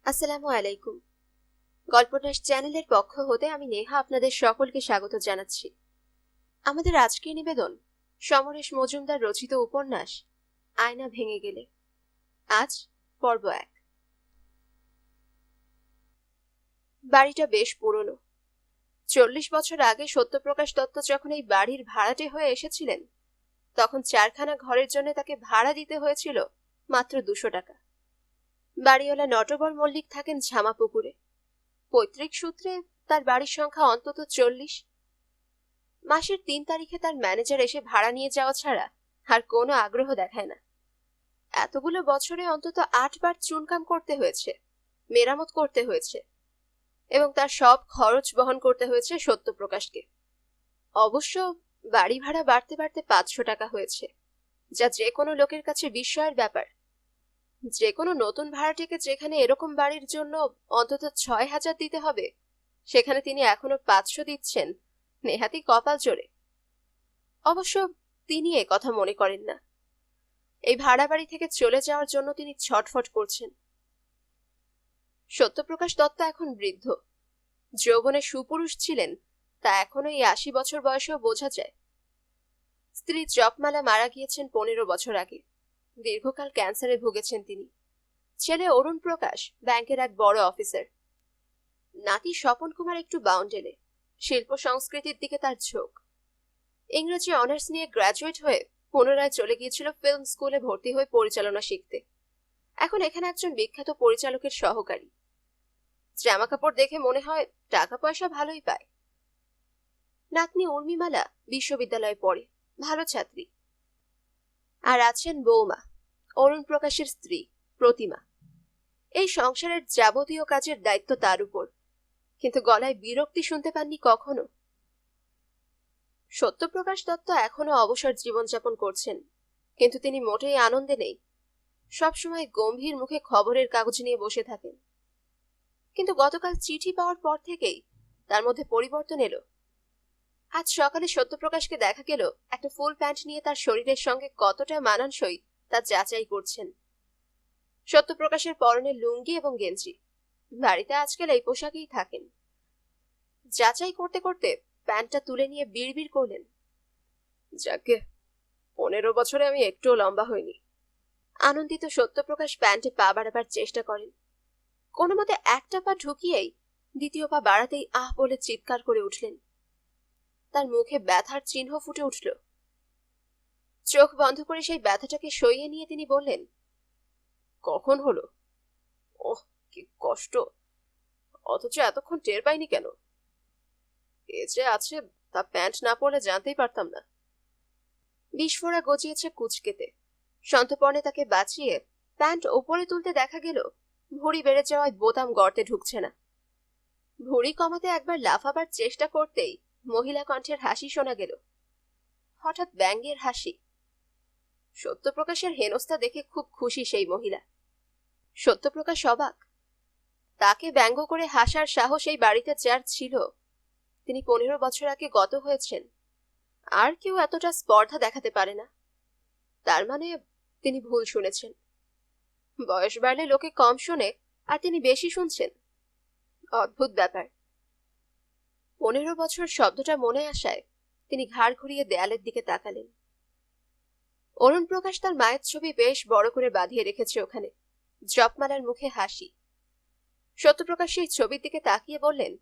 আসসালামু আলাইকুম। গল্পটাস চ্যানেলের পক্ষ হতে আমি নেহা আপনাদের সকলকে স্বাগত জানাচ্ছি। আমাদের আজকের নিবেদন সমরেশ মজুমদার রচিত উপন্যাস আয়না ভেঙে গেলে। আজ পর্ব 1। বাড়িটা বেশ পুরনো। 40 বছর আগে সত্যপ্রকাশ দত্ত যখন এই বাড়ির ভাড়াটে হয়ে এসেছিলেন, তখন 4খানা ঘরের জন্য তাকে ভাড়া দিতে হয়েছিল মাত্র 200 টাকা। বাড়িওয়ালা নটবর মল্লিক থাকেন ঝামাপুকুরে। পৈতৃক সূত্রে তার বাড়ির সংখ্যা অন্তত 40। মাসের 3 তারিখে তার ম্যানেজার এসে ভাড়া নিয়ে যাওয়া ছাড়া আর কোনো আগ্রহ দেখায় না। এতগুলো বছরে অন্তত 8 বার চুনকাম করতে হয়েছে, মেরামত করতে হয়েছে, এবং তার সব খরচ বহন করতে হয়েছে সত্যপ্রকাশকে। অবশ্য বাড়ি ভাড়া বাড়তে বাড়তে 500 টাকা হয়েছে, যা যে কোনো লোকের কাছে বিস্ময়ের ব্যাপার। যে কোনো নতুন ভাড়াটিকে যেখানে এরকম বাড়ির জন্য অন্তত 6000 দিতে হবে, সেখানে তিনি এখনো 500 দিচ্ছেন, নেহাতি কপাল জোরে। অবশ্য তিনি এ কথা মনে করেন না। এই ভাড়া বাড়ি থেকে চলে যাওয়ার জন্য তিনি ছটফট করছেন। সত্যপ্রকাশ দত্ত এখন বৃদ্ধ। যৌবনে সুপুরুষ ছিলেন তা এখনো এই 80 বছর বয়সেও বোঝা যায়। স্ত্রী জপমালা মারা গিয়েছেন 15 বছর আগে। দীর্ঘকাল ক্যান্সারে ভুগেছেন তিনি। ছেলে অরুণ প্রকাশ ব্যাংকের এক বড় অফিসার। নাতি স্বপন কুমার একটু বাউন্ডেলে, শিল্প সংস্কৃতির দিকে তার ঝোঁক। ইংরেজি অনার্স নিয়ে গ্র্যাজুয়েট হয়ে পুনরায় চলে গিয়েছিল ফিল্ম স্কুলে ভর্তি হয়ে পরিচালনা শিখতে। এখন এখানে একজন বিখ্যাত পরিচালকের সহকারী। জামা কাপড় দেখে মনে হয় টাকা পয়সা ভালোই পায়। নাতনি উর্মিমালা বিশ্ববিদ্যালয়ে পড়ে, ভালো ছাত্রী। আর আছেন বৌমা, অরুণ প্রকাশের স্ত্রী প্রতিমা। এই সংসারের যাবতীয় কাজের দায়িত্ব তার উপর, কিন্তু গলায় বিরক্তি শুনতে পাননি কখনো। সত্যপ্রকাশ দত্ত এখনো অবসর জীবনযাপন করছেন, কিন্তু তিনি মোটেই আনন্দে নেই। সবসময় গম্ভীর মুখে খবরের কাগজ নিয়ে বসে থাকেন। কিন্তু গতকাল চিঠি পাওয়ার পর থেকেই তার মধ্যে পরিবর্তন এলো। আজ সকালে সত্যপ্রকাশকে দেখা গেল একটা ফুল প্যান্ট নিয়ে তার শরীরের সঙ্গে কতটা মানানসই তা যাচাই করছেন। সত্যপ্রকাশের পরনে লুঙ্গি এবং গেঞ্জি। বাড়িতে আজকাল এই পোশাকেই থাকেন। যাচাই করতে করতে প্যান্টটা তুলে নিয়ে বিড়বিড় করলেন, যাকে 15 বছরে আমি একটুও লম্বা হইনি। আনন্দিত সত্যপ্রকাশ প্যান্টে পা বাড়াবার চেষ্টা করেন। কোনো মতে একটা পা ঢুকিয়েই দ্বিতীয় পা বাড়াতেই আহ বলে চিৎকার করে উঠলেন। তার মুখে ব্যথার চিহ্ন ফুটে উঠল। চোখ বন্ধ করে সেই ব্যথাটাকে সইয়ে নিয়ে তিনি বললেন, কখন হলো? ওহ, কি কষ্ট! অথচ এতক্ষণ টের পাইনি কেন? এ যে আছে তা প্যান্ট না পরলে জানতেই পারতাম না। বিস্ফোরা গজিয়েছে কুচকেতে। সন্তর্পণে তাকে বাঁচিয়ে প্যান্ট ওপরে তুলতে দেখা গেল ভুঁড়ি বেড়ে যাওয়ায় বোতাম গর্তে ঢুকছে না। ভুঁড়ি কমাতে একবার লাফাবার চেষ্টা করতেই মহিলা কণ্ঠের হাসি শোনা গেল, হঠাৎ ব্যঙ্গের হাসি। সত্যপ্রকাশের হেনস্থা দেখে খুব খুশি সেই মহিলা। সত্যপ্রকাশ অবাক। তাকে ব্যঙ্গ করে হাসার সাহস এই বাড়িতে যার ছিল, তিনি 15 বছর আগে গত হয়েছেন। আর কেউ এতটা স্পর্ধা দেখাতে পারে না। তার মানে তিনি ভুল শুনেছেন। বয়স বাড়লে লোকে কম শোনে আর তিনি বেশি শুনছেন। অদ্ভুত ব্যাপার। 15 বছর শব্দটা মনে আসায় তিনি ঘাড় ঘুরিয়ে দেয়ালের দিকে তাকালেন। অরুণ প্রকাশ তার মায়ের ছবি বেশ বড় করে বাঁধিয়ে রেখেছে ওখানে। জপমালার মুখে হাসি। সত্যপ্রকাশ সেই ছবির দিকে তাকিয়ে বললেন,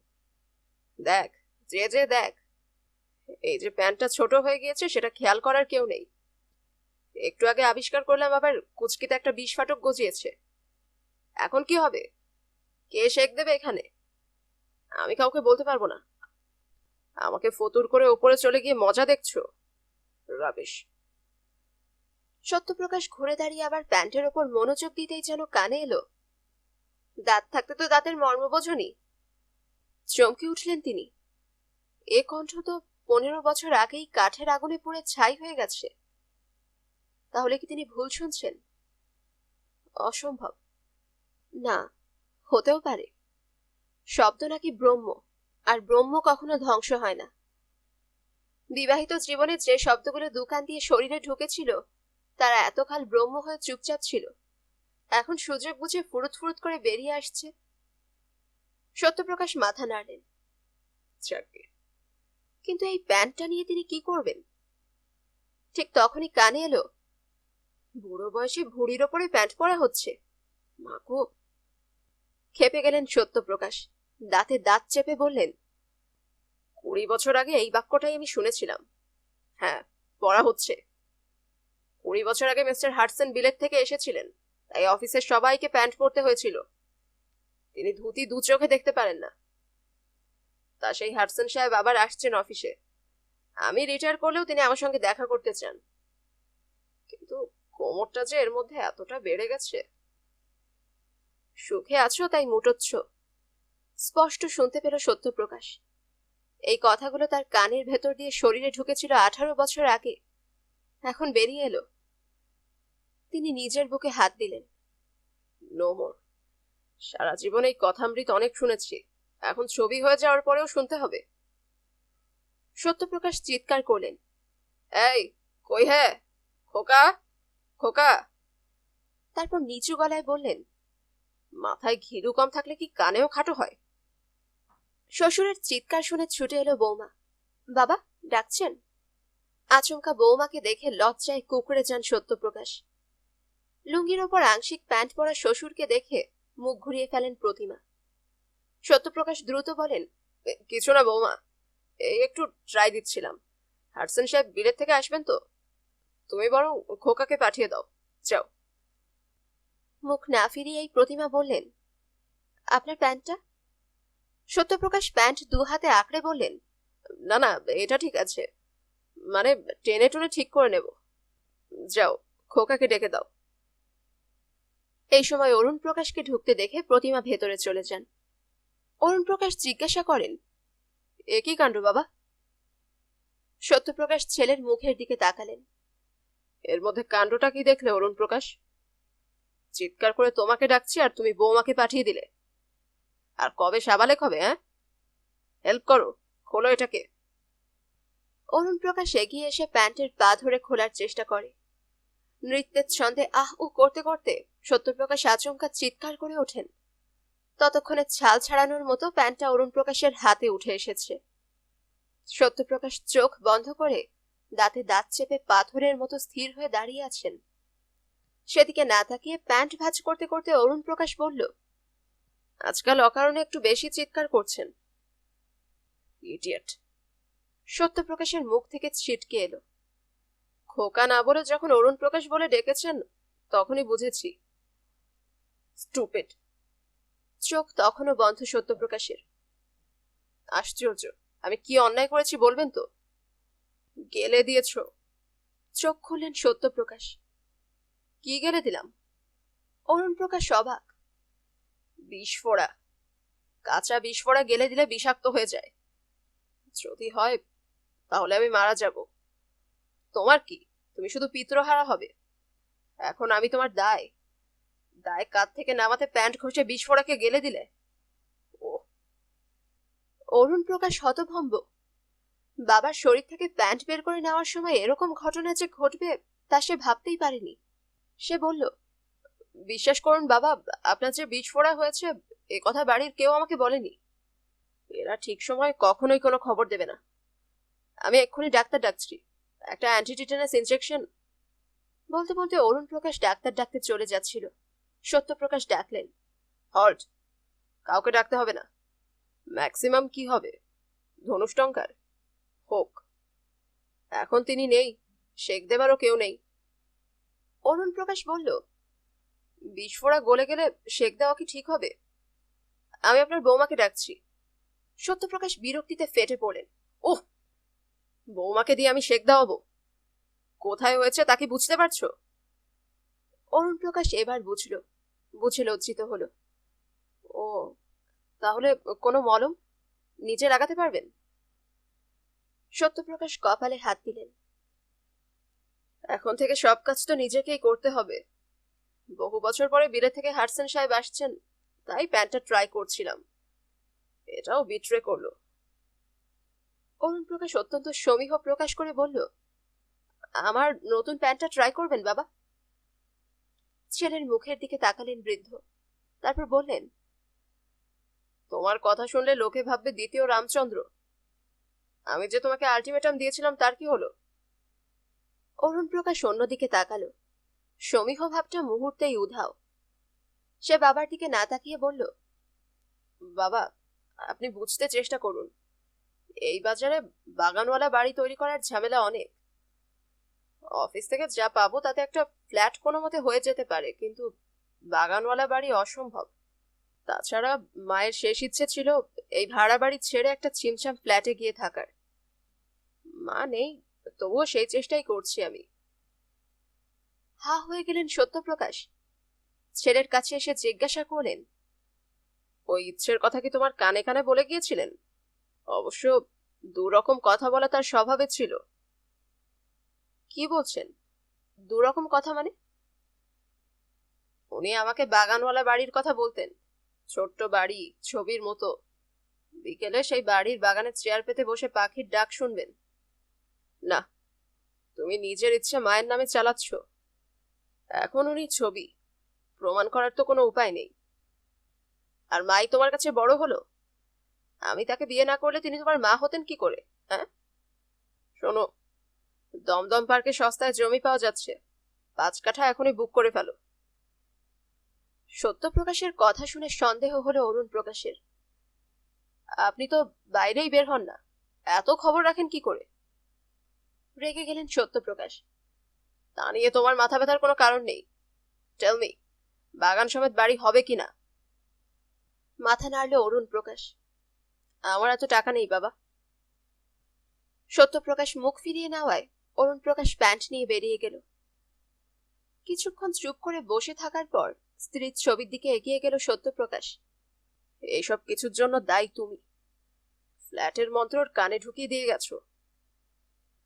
দেখ, যে দেখ, এই যে প্যান্টটা ছোট হয়ে গিয়েছে সেটা খেয়াল করার কেউ নেই। একটু আগে আবিষ্কার করলাম আবার কুচকিতে একটা 20 ফাটক গজিয়েছে। এখন কি হবে? কে শেক দেবে এখানে? আমি কাউকে বলতে পারবো না। আমাকে ফতুর করে উপরে চলে গিয়ে মজা দেখছো? রাবিশ। সত্যপ্রকাশ ঘুরে দাঁড়িয়ে আবার প্যান্টের ওপর মনোযোগ দিতেই যেন কানে এলো, দাঁত থাকতে তো দাঁতের মর্ম বোঝনি। চমকে উঠলেন তিনি। এ কণ্ঠ তো 15 বছর আগেই কাঠের আগুনে পুড়ে ছাই হয়ে গেছে। তাহলে কি তিনি ভুল শুনছেন? অসম্ভব। না, হতেও পারে। শব্দ নাকি ব্রহ্ম, আর ব্রহ্ম কখনো ধ্বংস হয় না। বিবাহিত জীবনে যে শব্দগুলো দোকান দিয়ে শরীরে ঢুকেছিল তারা এতকাল ব্রহ্ম হয়ে চুপচাপ ছিল। এখন সুযোগ বুঝে ফুরুত ফুরুত করে বেরিয়ে আসছে। সত্যপ্রকাশ মাথা নাড়লেন। যাকে, কিন্তু এই প্যান্টটা নিয়ে তিনি কি করবেন? ঠিক তখনই কানে এলো, বুড়ো বয়সে ভুঁড়ির ওপরে প্যান্ট পরা হচ্ছে। মাগো! খেপে গেলেন সত্যপ্রকাশ। দাঁতে দাঁত চেপে বললেন, 20 বছর আগে এই বাক্যটাই আমি শুনেছিলাম। হ্যাঁ, পড়া হচ্ছে। 20 বছর আগে মিস্টার হাডসন বিলেত থেকে এসেছিলেন, তাই অফিসের সবাইকে প্যান্ট পরতে হয়েছিল। তিনি ধুতি দু চোখে দেখতে পারেন না। তা সেই হাডসন সাহেব আবার আসছেন অফিসে। আমি রিটায়ার করলেও তিনি আমার সঙ্গে দেখা করতে চান, কিন্তু কোমরটা যে এর মধ্যে এতটা বেড়ে গেছে। সুখে আছো তাই মুটোচ্ছ, স্পষ্ট শুনতে পেল সত্যপ্রকাশ। এই কথাগুলো তার কানের ভেতর দিয়ে শরীরে ঢুকেছিল 18 বছর আগে, এখন বেরিয়ে এলো। তিনি নিজের বুকে হাত দিলেন। No more. সারা জীবন এই কথামৃত অনেক শুনেছি, এখন ছবি হয়ে যাওয়ার পরেও শুনতে হবে? সত্যপ্রকাশ চিৎকার করলেন, এই কই হে খোকা, খোকা! তারপর নিচু গলায় বললেন, মাথায় ঘিলু কম থাকলে কি কানেও খাটো হয়? শ্বশুরের চিৎকার শুনে ছুটে এলো বৌমা। বাবা, ডাকছেন? আচমকা বৌমাকে দেখে লজ্জায় কুঁকড়ে যান সত্যপ্রকাশ। লুঙ্গির ওপর আংশিক প্যান্ট পরা শ্বশুরকে দেখে মুখ ঘুরিয়ে ফেলেন প্রতিমা। সত্যপ্রকাশ দ্রুত বলেন, কিছু না বৌমা, এই একটু ট্রাই দিচ্ছিলাম। হাডসন সাহেব বিলেত থেকে আসবেন তো, তুমি বরং খোকাকে পাঠিয়ে দাও, যাও। মুখ না ফিরিয়েই প্রতিমা বললেন, আপনার প্যান্টটা? সত্যপ্রকাশ প্যান্ট 2 হাতে আঁকড়ে বললেন, না না, এটা ঠিক আছে, মানে টেনে টুনে ঠিক করে নেব। যাও, খোকাকে ডেকে দাও। এই সময় অরুণ প্রকাশকে ঢুকতে দেখে প্রতিমা ভেতরে চলে যান। অরুণ প্রকাশ জিজ্ঞাসা করেন, এ কি কাণ্ড বাবা? সত্যপ্রকাশ ছেলের মুখের দিকে তাকালেন। এর মধ্যে কাণ্ডটা কি দেখলে অরুণ প্রকাশ? চিৎকার করে তোমাকে ডাকছি আর তুমি বৌমাকে পাঠিয়ে দিলে। আর কবে সাবালেক হবে? হ্যাঁ, হেল্প করো, খোলো এটাকে। অরুণ প্রকাশ এগিয়ে এসে প্যান্টের পা ধরে খোলার চেষ্টা করে। নৃত্যের ছন্দে আহ উ করতে করতে সত্যপ্রকাশ আচমকা চিৎকার করে ওঠেন। ততক্ষণে ছাল ছাড়ানোর মতো প্যান্টটা অরুণ প্রকাশের হাতে উঠে এসেছে। সত্যপ্রকাশ চোখ বন্ধ করে দাঁতে দাঁত চেপে পাথরের মতো স্থির হয়ে দাঁড়িয়ে আছেন। সেদিকে না তাকিয়ে প্যান্ট ভাঁজ করতে করতে অরুণ প্রকাশ বলল, আজকাল অকারণে একটু বেশি চিৎকার করছেন। ইডিয়েট! সত্যপ্রকাশের মুখ থেকে ছিটকে এলো। খোকা না বলে যখন অরুণ প্রকাশ বলে ডেকেছেন, তখনই বুঝেছি। স্টুপিড! চোখ তখনও বন্ধ সত্যপ্রকাশের। আশ্চর্য, আমি কি অন্যায় করেছি বলবেন তো? গেলে দিয়েছ। চোখ খুললেন সত্যপ্রকাশ। কি গেলে দিলাম? অরুণ প্রকাশ অবাক। বিষফোড়া। কাঁচা বিষফোড়া গেলে দিলে বিষাক্ত হয়ে যায়। যদি হয় তাহলে আমি মারা যাব। তোমার কি, তুমি শুধু পিত্রহারা হবে। এখন আমি তোমার দায় দায় কাঁধ থেকে নামাতে প্যান্ট ঘষে বিষফোড়াকে গেলে দিলে। ও! অরুণ প্রকাশ হতভম্ব। বাবার শরীর থেকে প্যান্ট বের করে নেওয়ার সময় এরকম ঘটনা যে ঘটবে তা সে ভাবতেই পারেনি। সে বলল, বিশ্বাস করুন বাবা, আপনার যে বিষফোড়া হয়েছে এ কথা বাড়ির কেউ আমাকে বলেনি। এরা ঠিক সময় কখনোই কোনো খবর দেবে না। আমি এক্ষুনি ডাক্তার ডাকছি, একটা অ্যান্টিটিটেনাস ইনজেকশন। বলতে বলতে অরুণ প্রকাশ ডাক্তার ডাকতে চলে যাচ্ছিল। সত্যপ্রকাশ ডাকলেন, হল্ট! কাউকে ডাকতে হবে না। ম্যাক্সিমাম কি হবে, ধনুষ্টঙ্কার হোক। এখন তিনি নেই, শেক দেবারও কেউ নেই। অরুণ প্রকাশ বলল, বিষফোড়া গলে গেলে শেক দেওয়া কি ঠিক হবে? আমি আপনার বৌমাকে ডাকছি। সত্যপ্রকাশ বিরক্তিতে ফেটে পড়লেন, ওহ, বৌমাকে দিয়ে আমি শেক দেওয়াবো? কোথায় হয়েছে তা কি বুঝতে পারছো? অরুণ প্রকাশ এবার বুঝে লজ্জিত হলো। ও, তাহলে কোনো মলম নিজে লাগাতে পারবেন? সত্যপ্রকাশ কপালে হাত দিলেন। এখন থেকে সব কাজ তো নিজেকেই করতে হবে। বহু বছর পরে বিলেত থেকে হাডসন সাহেব আসছেন, তাই প্যান্টটা ট্রাই করছিলাম। এটাও বিট্রে করলো। অরুণ প্রকাশ অত্যন্ত সমীহ প্রকাশ করে বলল, আমার নতুন প্যান্টটা ট্রাই করবেন বাবা? ছেলের মুখের দিকে তাকালেন বৃদ্ধ, তারপর বললেন, তোমার কথা শুনলে লোকে ভাববে দ্বিতীয় রামচন্দ্র। আমি যে তোমাকে আলটিমেটাম দিয়েছিলাম তার কি হলো? অরুণ প্রকাশ অন্যদিকে তাকালো। সমীহ ভাবটা মুহূর্তেই উধাও। সে বাবার দিকে না তাকিয়ে বলল, বাবা, আপনি বুঝতে চেষ্টা করুন, এই বাজারে বাগানওয়ালা বাড়ি তৈরি করার ঝামেলা অনেক। অফিস থেকে যা পাবো তাতে একটা ফ্ল্যাট কোনো মতে হয়ে যেতে পারে, কিন্তু বাগানওয়ালা বাড়ি অসম্ভব। তাছাড়া মায়ের শেষ ইচ্ছে ছিল এই ভাড়া বাড়ি ছেড়ে একটা ছিমছাম ফ্ল্যাটে গিয়ে থাকার। মা নেই, তবুও সেই চেষ্টাই করছি আমি। হা হয়ে গেলেন সত্যপ্রকাশ। ছেলের কাছে এসে জিজ্ঞাসা করলেন, ওই ইচ্ছের কথা কি তোমার কানে কানে বলে গিয়েছিলেন? অবশ্য দুরকম কথা বলা তার স্বভাবে ছিল। কি বলছেন দুরকম কথা মানে? উনি আমাকে বাগানওয়ালা বাড়ির কথা বলতেন, ছোট্ট বাড়ি, ছবির মতো। বিকেলে সেই বাড়ির বাগানে চেয়ার পেতে বসে পাখির ডাক শুনবেন। না, তুমি নিজের ইচ্ছে মায়ের নামে চালাচ্ছ। এখন উনি ছবি, প্রমাণ করার তো কোনো উপায় নেই। আর মাই তোমার কাছে বড় হলো। আমি তাকে বিয়ে না করলে তিনি তোমার মা হতেন কি করে? হ্যাঁ, শোনো, দমদম পার্কে সস্তায় জমি পাওয়া যাচ্ছে, 5 কাঠা এখনই বুক করে ফেলো। সত্যপ্রকাশের কথা শুনে সন্দেহ হলো অরুণ প্রকাশের। আপনি তো বাইরেই বের হন না, এত খবর রাখেন কি করে? রেগে গেলেন সত্যপ্রকাশ। তা নিয়ে তোমার মাথা ব্যথার কোনো কারণ নেই। টেল মি, বাগান সমেত বাড়ি হবে কিনা? মাথা নাড়ল অরুণ প্রকাশ। আমার এত টাকা নেই বাবা। সত্যপ্রকাশ মুখ ফিরিয়ে নেওয়ায় অরুণ প্রকাশ প্যান্ট নিয়ে বেরিয়ে গেল। কিছুক্ষণ চুপ করে বসে থাকার পর স্ত্রীর ছবির দিকে এগিয়ে গেল সত্যপ্রকাশ। এইসব কিছুর জন্য দায়ী তুমি। ফ্ল্যাটের মন্ত্রর কানে ঢুকিয়ে দিয়ে গেছো।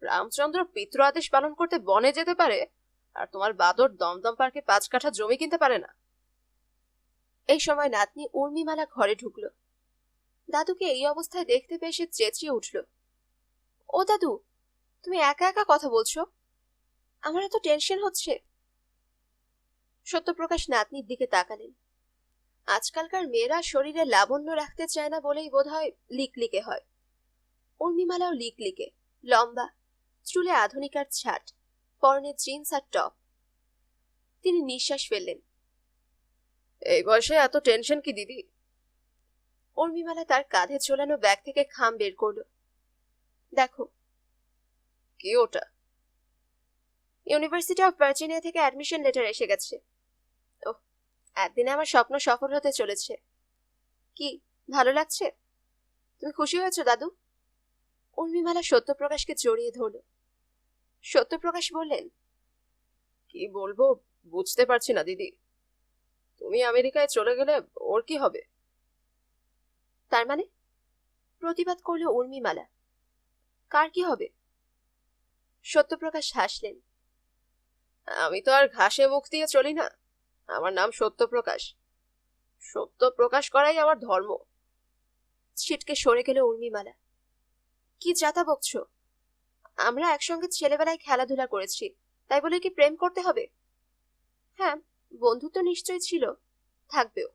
রামচন্দ্র পিতৃ আদেশ পালন করতে বনে যেতে পারে, আর তোমার বাদর দমদম পার্কে 5 কাঠা জমি কিনতে পারে না। এই সময় নাতনি উর্মিমালা ঘরে ঢুকল। দাদুকে এই অবস্থায় দেখতে পেয়ে সে চেঁচিয়ে উঠল, ও দাদু, তুমি একা একা কথা বলছো? আমার এত টেনশন হচ্ছে। সত্যপ্রকাশ নাতনির দিকে তাকালেন। আজকালকার মেয়েরা শরীরে লাবণ্য রাখতে চায় না বলেই বোধহয় লিকলিকে হয়। উর্মিমালাও লিকলিকে, লম্বা, চুলে আধুনিকার ছাট, পরনে জিন্স আর টপ। তিনি নিঃশ্বাস ফেললেন। এই বয়সে এত টেনশন কি দিদি? উর্মিমালা তার কাঁধে ঝোলানো ব্যাগ থেকে খাম বের করল। দেখো। কি ওটা? ইউনিভার্সিটি অফ ভার্জিনিয়া থেকে অ্যাডমিশন লেটার এসে গেছে। ওহ, একদিনে আমার স্বপ্ন সফল হতে চলেছে। কি ভালো লাগছে? তুমি খুশি হয়েছো দাদু? উর্মিমালা সত্যপ্রকাশকে জড়িয়ে ধরল। সত্যপ্রকাশ বললেন, কি বলবো বুঝতে পারছি না দিদি। তুমি আমেরিকায় চলে গেলে ওর কি হবে? তার মানে? প্রতিবাদ করল উর্মিমালা। কার কি হবে? সত্যপ্রকাশ হাসলেন। আমি তো আর ঘাসে মুখ দিয়ে চলি না। আমার নাম সত্যপ্রকাশ। সত্য প্রকাশ করাই আমার ধর্ম। ছিটকে সরে গেল উর্মিমালা। কি যাতা বকছ? আমরা একসঙ্গে ছেলেবেলায় খেলাধুলা করেছি, তাই বলে কি প্রেম করতে হবে? হ্যাঁ, বন্ধুত্ব নিশ্চয় ছিল, থাকবেও,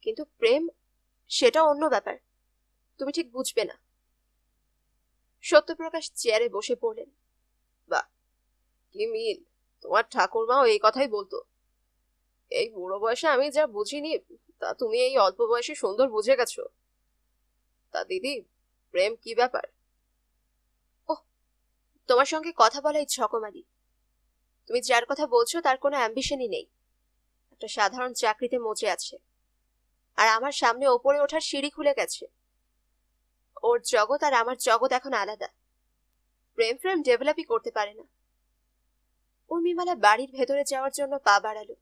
কিন্তু প্রেম সেটা অন্য ব্যাপার। তুমি ঠিক বুঝবে না। সত্যপ্রকাশ চেয়ারে বসে পড়লেন। বাহ, কি মিল! তোমার ঠাকুরমাও এই কথাই বলতো। এই বুড়ো বয়সে আমি যা বুঝিনি তা তুমি এই অল্প বয়সে সুন্দর বুঝে গেছো। তা দিদি, প্রেম কি ব্যাপার? ওহ, তোমার সঙ্গে কথা বলাই ছকমারি। তুমি যার কথা বলছো তার কোনো অ্যাম্বিশনই নেই। একটা সাধারণ চাকরিতে মজে আছে, আর আমার সামনে ওপরে ওঠার সিঁড়ি খুলে গেছে। ওর জগৎ আর আমার জগৎ এখন আলাদা। প্রেম ফ্রেম ডেভেলপই করতে পারে না। উর্মিমালা বাড়ির ভেতরে যাওয়ার জন্য পা বাড়ালো।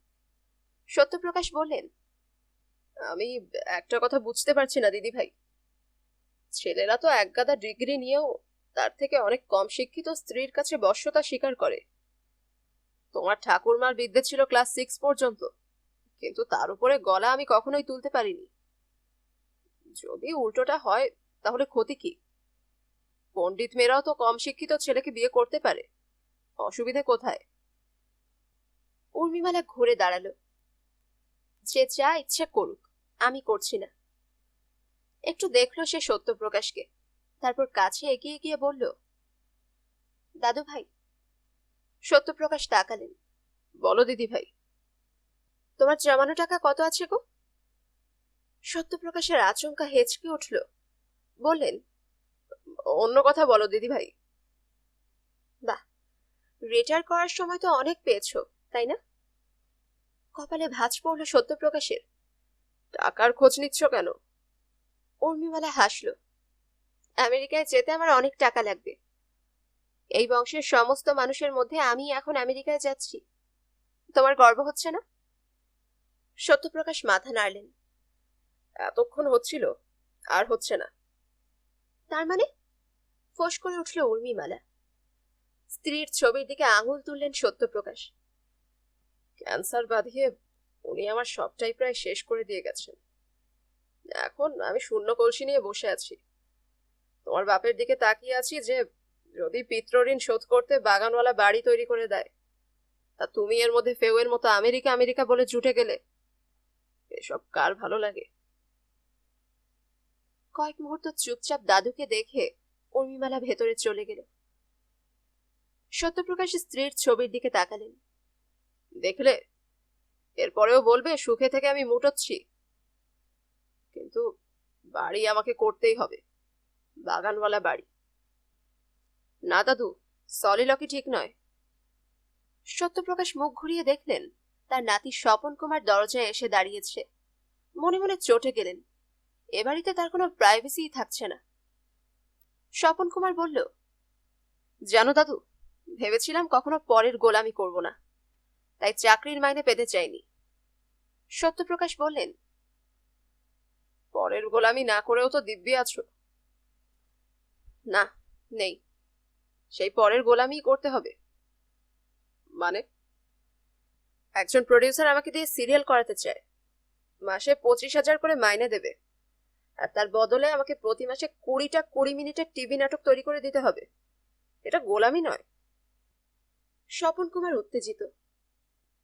সত্যপ্রকাশ বললেন, আমি একটা কথা বুঝতে পারছি না দিদি ভাই। ছেলেরা তো একগাদা ডিগ্রি নিয়েও তার থেকে অনেক কম শিক্ষিত স্ত্রীর কাছে বশ্যতা স্বীকার করে। তোমার ঠাকুরমার বিদ্যে ছিল ক্লাস 6 পর্যন্ত, কিন্তু তার উপরে গলা আমি কখনোই তুলতে পারিনি। যদি উল্টোটা হয় তাহলে ক্ষতি কি? পণ্ডিত মেয়েরাও তো কম শিক্ষিত ছেলেকে বিয়ে করতে পারে, অসুবিধে কোথায়? উর্মিমালা ঘুরে দাঁড়ালো। যে যা ইচ্ছে করুক, আমি করছি না। একটু দেখলো সে সত্যপ্রকাশকে, তারপর কাছে এগিয়ে গিয়ে বলল, দাদু ভাই। সত্যপ্রকাশ তাকালেন। বলো দিদি ভাই। তোমার জমানো টাকা কত আছে গো? সত্যপ্রকাশের আচমকা হেঁচকে উঠল। বললেন, অন্য কথা বলো দিদি ভাই। বাহ, রিটায়ার করার সময় তো অনেক পেয়েছো, তাই না? কপালে ভাঁজ পড়ল সত্যপ্রকাশের। টাকার খোঁজ নিচ্ছ কেন? উর্মিমালা হাসল। আমেরিকায় যেতে আমার অনেক টাকা লাগবে। এই বংশের সমস্ত মানুষের মধ্যে আমি এখন আমেরিকায় যাচ্ছি। তোমার গর্ব হচ্ছে না? সত্যপ্রকাশ মাথা নাড়লেন। এতক্ষণ হচ্ছিল, আর হচ্ছে না। তার মানে? ফোঁস করে উঠল উর্মিমালা। স্ত্রীর ছবির দিকে আঙুল তুললেন সত্যপ্রকাশ। ক্যান্সার বাঁধিয়ে উনি আমার সবটাই প্রায় শেষ করে দিয়ে গেছেন। এখন আমি শূন্য কলসি নিয়ে বসে আছি। তোমার বাপের দিকে তাকিয়ে আছি যে যদি পিতৃঋণ শোধ করতে বাগানওয়ালা বাড়ি তৈরি করে দেয়, তা তুমি এর মধ্যে ফেউয়ের মতো আমেরিকা আমেরিকা বলে জুটে গেলে। এসব কার ভালো লাগে? কয়েক মুহূর্ত চুপচাপ দাদুকে দেখে উর্মিমালা ভেতরে চলে গেল। সত্যপ্রকাশ স্ত্রীর ছবির দিকে তাকালেন। দেখলে, এরপরেও বলবে সুখে থেকে আমি মুটোচ্ছি। কিন্তু বাড়ি আমাকে করতেই হবে, বাগানওয়ালা বাড়ি। না দাদু, সলিলকি ঠিক নয়। সত্যপ্রকাশ মুখ ঘুরিয়ে দেখলেন তার নাতি স্বপন কুমার দরজায় এসে দাঁড়িয়েছে। মনে মনে চটে গেলেন, এ বাড়িতে তার কোনো প্রাইভেসি থাকছে না। স্বপন কুমার বলল, জানো দাদু, ভেবেছিলাম কখনো পরের গোলামি করব না, তাই চাকরির মাইনে পেতে চাইনি। সত্যপ্রকাশ বললেন, পরের গোলামি না করেও তো দিব্যি আছো। না, নেই। সেই পরের গোলামি করতে হবে। মানে? একজন প্রডিউসার আমাকে দিয়ে সিরিয়াল করাতে চায়, মাসে 25,000 করে মাইনে দেবে, আর তার বদলে আমাকে প্রতি মাসে 20টা 20 মিনিটের টিভি নাটক তৈরি করে দিতে হবে। এটা গোলামি নয়। স্বপন কুমার উত্তেজিত।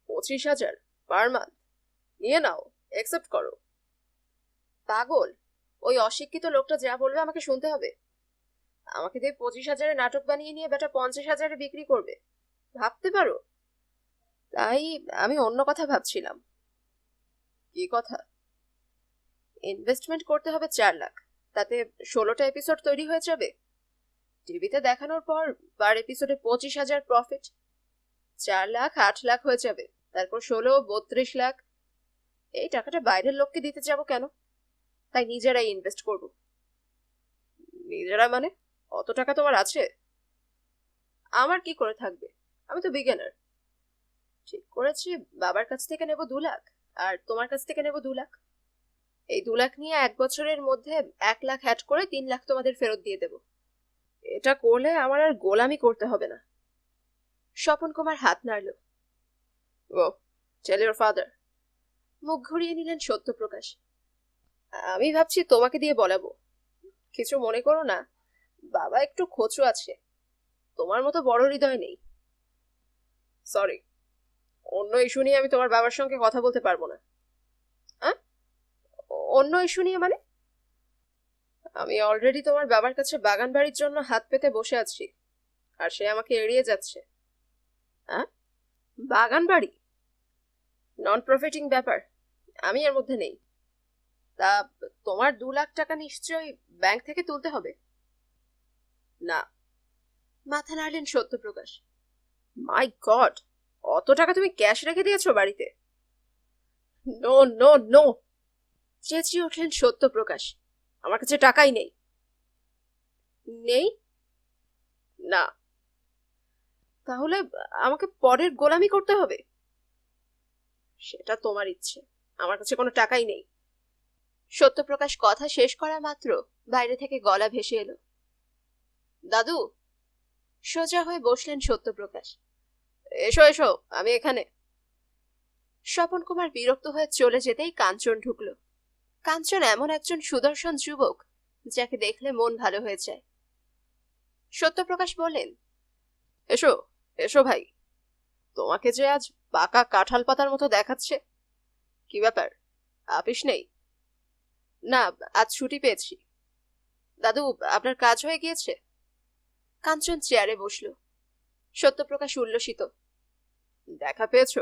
25,000 পার মান্থ? নিয়ে নাও, অ্যাকসেপ্ট করো। পাগল? ওই অশিক্ষিত লোকটা যা বলবে আমাকে শুনতে হবে? আমাকে দিয়ে 25,000 নাটক বানিয়ে নিয়ে বেটা 50,000 বিক্রি করবে, ভাবতে পারো? তাই আমি অন্য কথা ভাবছিলাম। কি কথা? ইনভেস্টমেন্ট করতে হবে 4 লাখ, তাতে 16টা এপিসোড তৈরি হয়ে যাবে। টিভিতে দেখানোর পর পার এপিসোডে 25,000 প্রফিট। 4 লাখ 8 লাখ হয়ে যাবে, তারপর 16 32 লাখ। এই টাকাটা বাইরের লোককে দিতে যাব কেন? তাই নিজেরাই ইনভেস্ট করব। নিজেরা মানে? অত টাকা তোমার আছে? আমার কি করে থাকবে, আমি তো বিগিনার। ঠিক করেছি বাবার কাছ থেকে নেব 2 লাখ, আর তোমার কাছ থেকে নেব 2 লাখ। এই 2 লাখ নিয়ে 1 বছরের মধ্যে 1 লাখ অ্যাড করে 3 লাখ তোমাদের ফেরত দিয়ে দেব। এটা করলে আমার আর গোলামি করতে হবে না। স্বপন কুমার হাত নাড়ল। ও, টেল ইওর ফাদার। মুখ ঘুরিয়ে নিলেন সত্যপ্রকাশ। আমি ভাবছি তোমাকে দিয়ে বলাবো। কিছু মনে করো না, বাবা একটু খোঁচু আছে, তোমার মতো বড় হৃদয় নেই। সরি, অন্য ইস্যু নিয়ে আমি তোমার বাবার সঙ্গে কথা বলতে পারবো না। হ্যাঁ? অন্য ইস্যু নিয়ে মানে? আমি অলরেডি তোমার বাবার কাছে বাগান বাড়ির জন্য হাত পেতে বসে আছি, আর সে আমাকে এড়িয়ে যাচ্ছে। হ্যাঁ? বাগান বাড়ি নন প্রফিটিং ব্যাপার, আমি এর মধ্যে নেই। তা তোমার 2 লাখ টাকা নিশ্চয়ই ব্যাংক থেকে তুলতে হবে? না। মাথা নাড়লেন সত্যপ্রকাশ। মাই গড, অত টাকা তুমি ক্যাশ রেখে দিয়েছো বাড়িতে? নো নো নো, চেঁচিয়ে উঠলেন সত্যপ্রকাশ। আমার কাছে টাকাই নেই। নেই? না। তাহলে আমাকে পরের গোলামি করতে হবে? সেটা তোমার ইচ্ছে, আমার কাছে কোনো টাকাই নেই। সত্যপ্রকাশ কথা শেষ করা মাত্র বাইরে থেকে গলা ভেসে এলো, দাদু। সোজা হয়ে বসলেন সত্যপ্রকাশ। এসো এসো, আমি এখানে। স্বপন কুমার বিরক্ত হয়ে চলে যেতেই কাঞ্চন ঢুকলো। কাঞ্চন এমন একজন সুদর্শন যুবক যাকে দেখলে মন ভালো হয়ে যায়। সত্যপ্রকাশ বললেন, এসো এসো ভাই, তোমাকে যে আজ পাকা কাঁঠাল পাতার মতো দেখাচ্ছে। কি ব্যাপার, আপিস নেই? না, আজ ছুটি পেয়েছি। দাদু, আপনার কাজ হয়ে গিয়েছে? কাঞ্চন চেয়ারে বসল। সত্যপ্রকাশ উল্লসিত। দেখা পেয়েছো?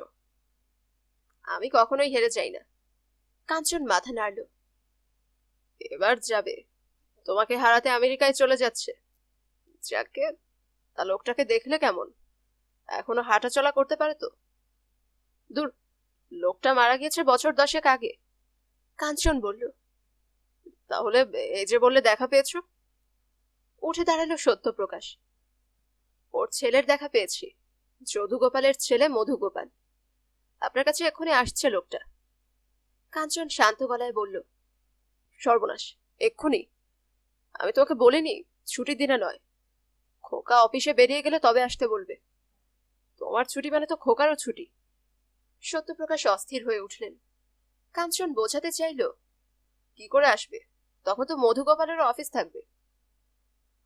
আমি কখনোই হেরে যাই না। কাঞ্চন মাথা নাড়ল। এবার যাবে? তোমাকে হারাতে আমেরিকায় চলে যাচ্ছে। যাকে, তা লোকটাকে দেখলে কেমন? এখনো হাঁটা চলা করতে পারে তো? দূর, লোকটা মারা গিয়েছে বছর 10 আগে। কাঞ্চন বলল। তাহলে এই যে বললে দেখা পেয়েছো? উঠে দাঁড়ালো সত্যপ্রকাশ। ওর ছেলের দেখা পেয়েছি, যদুগোপালের ছেলে মধুগোপাল। আপনার কাছে এক্ষুনি আসছে লোকটা। কাঞ্চন শান্ত গলায় বলল। সর্বনাশ, এক্ষুনি? আমি তোমাকে বলিনি ছুটির দিনে নয়? খোকা অফিসে বেরিয়ে গেলে তবে আসতে বলবে। তোমার ছুটি মানে তো খোকারও ছুটি। সত্যপ্রকাশ অস্থির হয়ে উঠলেন। কাঞ্চন বোঝাতে চাইল, কি করে আসবে? তখন তো মধুগোপালেরও অফিস থাকবে।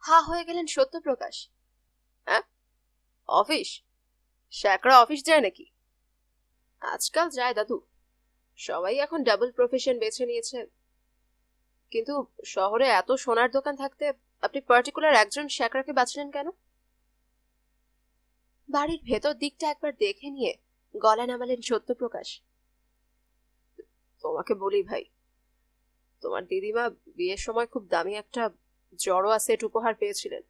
হা হয়ে গেলেন সত্যপ্রকাশ। হ্যাঁ, অফিস? শ্যাকরা অফিস যায় নাকি? আজকাল যায় দাদু, সবাই এখন ডাবল প্রফেশন বেছে নিয়েছে। কিন্তু শহরে এত সোনার দোকান থাকতে আপনি পার্টিকুলার একজন শ্যাকরাকে বাঁচলেন কেন? বাড়ির ভেতর দিকটা একবার দেখে নিয়ে গলা নামালেন সত্যপ্রকাশ। তোমাকে বলি ভাই, তোমার দিদিমা বিয়ের সময় খুব দামি একটা জড়োয়া সেট উপহার পেয়েছিলেন।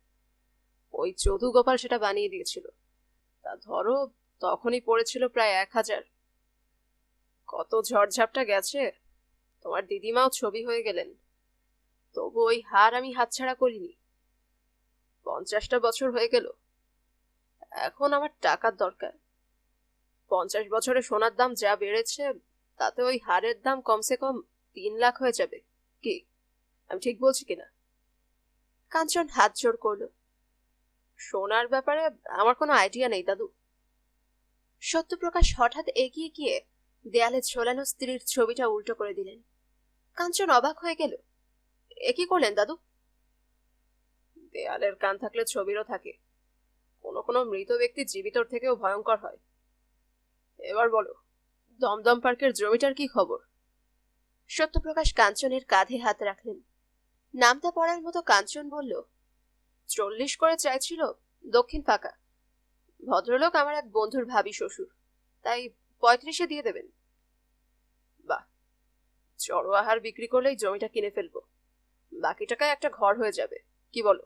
ওই যদুগোপাল সেটা বানিয়ে দিয়েছিল। তা ধরো, তখনই পড়েছিল প্রায় 1000। কত ঝড়ঝাপটা গেছে, তোমার দিদিমাও ছবি হয়ে গেলেন। তবু ওই হার আমি হাতছাড়া করিনি। 50টা বছর হয়ে গেল। এখন আমার টাকার দরকার। 50 বছরে সোনার দাম যা বেড়েছে, তাতে ওই হারের দাম কমসে কম 3 লাখ হয়ে যাবে। কি আমি ঠিক বলছি কিনা? কাঞ্চন হাত জোড় করল। সোনার ব্যাপারে আমার কোনো আইডিয়া নেই দাদু। সত্যপ্রকাশ হঠাৎ এগিয়ে গিয়ে দেয়ালে ঝোলানো স্ত্রীর ছবিটা উল্টো করে দিলেন। কাঞ্চন অবাক হয়ে গেল। এ কি করলেন দাদু? দেয়ালের কান থাকলে ছবিরও থাকে। কোনো কোনো মৃত ব্যক্তি জীবিতর থেকেও ভয়ঙ্কর হয়। এবার বলো, দমদম পার্কের জমিটার কি খবর? সত্যপ্রকাশ কাঞ্চনের কাঁধে হাত রাখলেন। নামটা পড়ার মতো কাঞ্চন বলল, 40 করে চাইছিল, দক্ষিণ ফাঁকা। ভদ্রলোক আমার এক বন্ধুর ভাবি শ্বশুর, তাই 35-এ দিয়ে দেবেন। বাহ, জড়োয়া হার বিক্রি করলেই জমিটা কিনে ফেলবো। বাকি টাকায় একটা ঘর হয়ে যাবে। কি বলো?